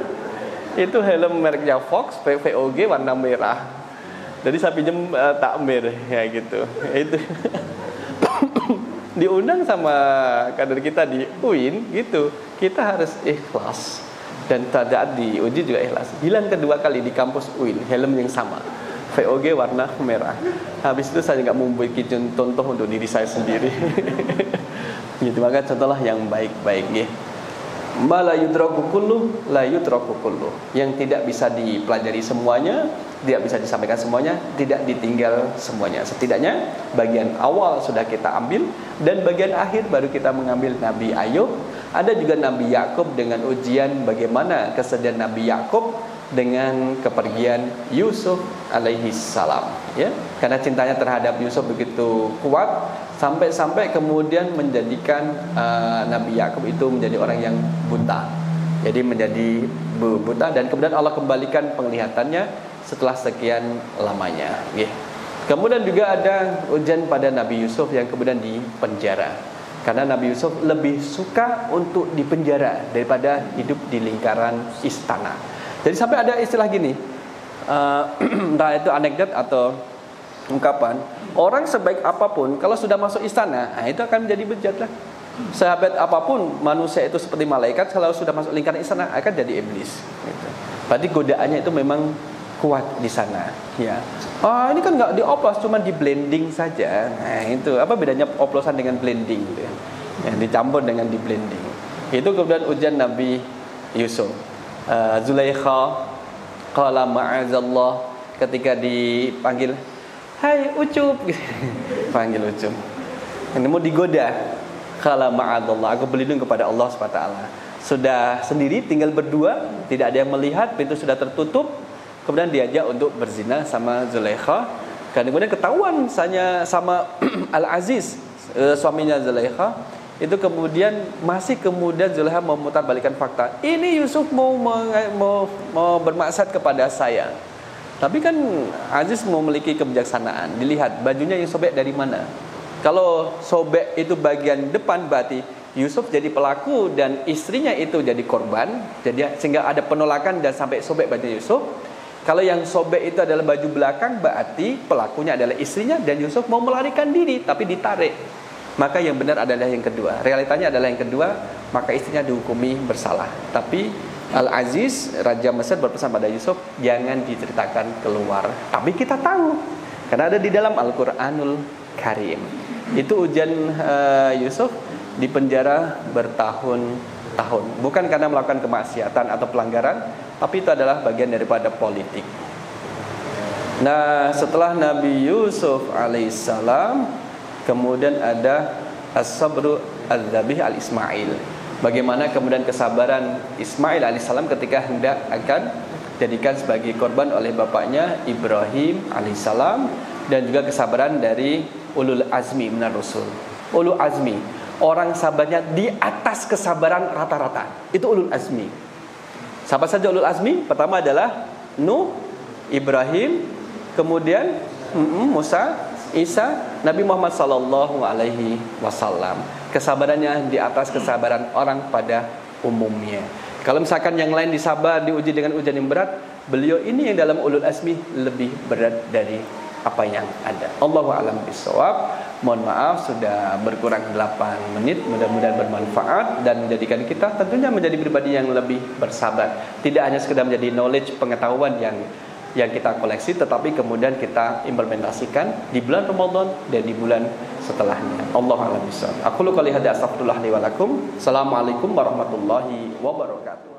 Itu helm mereknya Fox, VOG warna merah. Jadi saya pinjam takmir ya gitu. Itu diundang sama kader kita di UIN gitu. Kita harus ikhlas. Dan saat diuji juga ikhlas. Hilang kedua kali di kampus UIN, helm yang sama, VOG warna merah. Habis itu saya nggak membuat contoh untuk diri saya sendiri. Gitu, maka contohlah yang baik-baik ya. Ma la yudraku kullu la yutraku kullu. Yang tidak bisa dipelajari semuanya, tidak bisa disampaikan semuanya, tidak ditinggal semuanya. Setidaknya bagian awal sudah kita ambil, dan bagian akhir baru kita mengambil Nabi Ayub. Ada juga Nabi Yakub dengan ujian bagaimana kesedihan Nabi Yakub dengan kepergian Yusuf alaihi salam ya. Karena cintanya terhadap Yusuf begitu kuat sampai kemudian menjadikan Nabi Yakub itu menjadi orang yang buta. Jadi menjadi buta, dan kemudian Allah kembalikan penglihatannya setelah sekian lamanya ya. Kemudian juga ada ujian pada Nabi Yusuf yang kemudian dipenjara. Karena Nabi Yusuf lebih suka untuk dipenjara daripada hidup di lingkaran istana. Jadi sampai ada istilah gini, entah itu anekdot atau ungkapan, orang sebaik apapun kalau sudah masuk istana, itu akan menjadi bejat lah. Sahabat apapun manusia itu seperti malaikat, kalau sudah masuk lingkaran istana akan jadi iblis. Gitu. Berarti godaannya itu memang kuat di sana. Ya. Oh, ini kan nggak dioplos, cuma di blending saja. Nah itu apa bedanya oplosan dengan blending? Gitu ya. Yang dicampur dengan di blending. Itu kemudian ujian Nabi Yusuf. Zulaikha qala ma'azallah, ketika dipanggil, hai Ucup, panggil Ucup. Ini mau digoda. Qala ma'adallah, aku berlindung kepada Allah SWT. Sudah sendiri, tinggal berdua, tidak ada yang melihat, pintu sudah tertutup. Kemudian diajak untuk berzina sama Zulaikha. Kemudian ketahuan sama Al-Aziz, suaminya Zulaikha. Itu kemudian Zulaikha memutarbalikkan fakta. Ini Yusuf mau bermaksud kepada saya. Tapi kan Aziz memiliki kebijaksanaan. Dilihat bajunya yang sobek dari mana. Kalau sobek itu bagian depan, berarti Yusuf jadi pelaku dan istrinya itu jadi korban. Jadi sehingga ada penolakan dan sampai sobek baju Yusuf. Kalau yang sobek itu adalah baju belakang, berarti pelakunya adalah istrinya dan Yusuf mau melarikan diri tapi ditarik. Maka yang benar adalah yang kedua. Realitanya adalah yang kedua, maka istrinya dihukumi bersalah. Tapi Al-Aziz, Raja Mesir, berpesan pada Yusuf, jangan diceritakan keluar. Tapi kita tahu, karena ada di dalam Al-Quranul Karim. Itu ujian Yusuf di penjara bertahun-tahun. Bukan karena melakukan kemaksiatan atau pelanggaran, tapi itu adalah bagian daripada politik. Nah, setelah Nabi Yusuf alaihissalam, kemudian ada as-sabru al-dzabih al-Ismail. Bagaimana kemudian kesabaran Ismail alaihissalam ketika hendak akan dijadikan sebagai korban oleh bapaknya Ibrahim alaihissalam, dan juga kesabaran dari ulul azmi minar rusul. Ulul azmi, orang sabarnya di atas kesabaran rata-rata. Itu ulul azmi. Siapa saja ulul azmi? Pertama adalah Nuh, Ibrahim, kemudian Musa, Isa, Nabi Muhammad sallallahu alaihi wasallam. Kesabarannya di atas kesabaran orang pada umumnya. Kalau misalkan yang lain disabar, diuji dengan ujian yang berat, beliau ini yang dalam ulul azmi lebih berat dari apa yang ada. Allahu a'lam bishawab. Mohon maaf sudah berkurang 8 menit. Mudah-mudahan bermanfaat dan menjadikan kita tentunya menjadi pribadi yang lebih bersabar. Tidak hanya sekedar menjadi knowledge, pengetahuan yang kita koleksi, tetapi kemudian kita implementasikan di bulan Ramadan dan di bulan setelahnya. Allahu a'lam bishawab. Aku qouli hadza astaghfirullah li wa lakum. Assalamualaikum warahmatullahi wabarakatuh.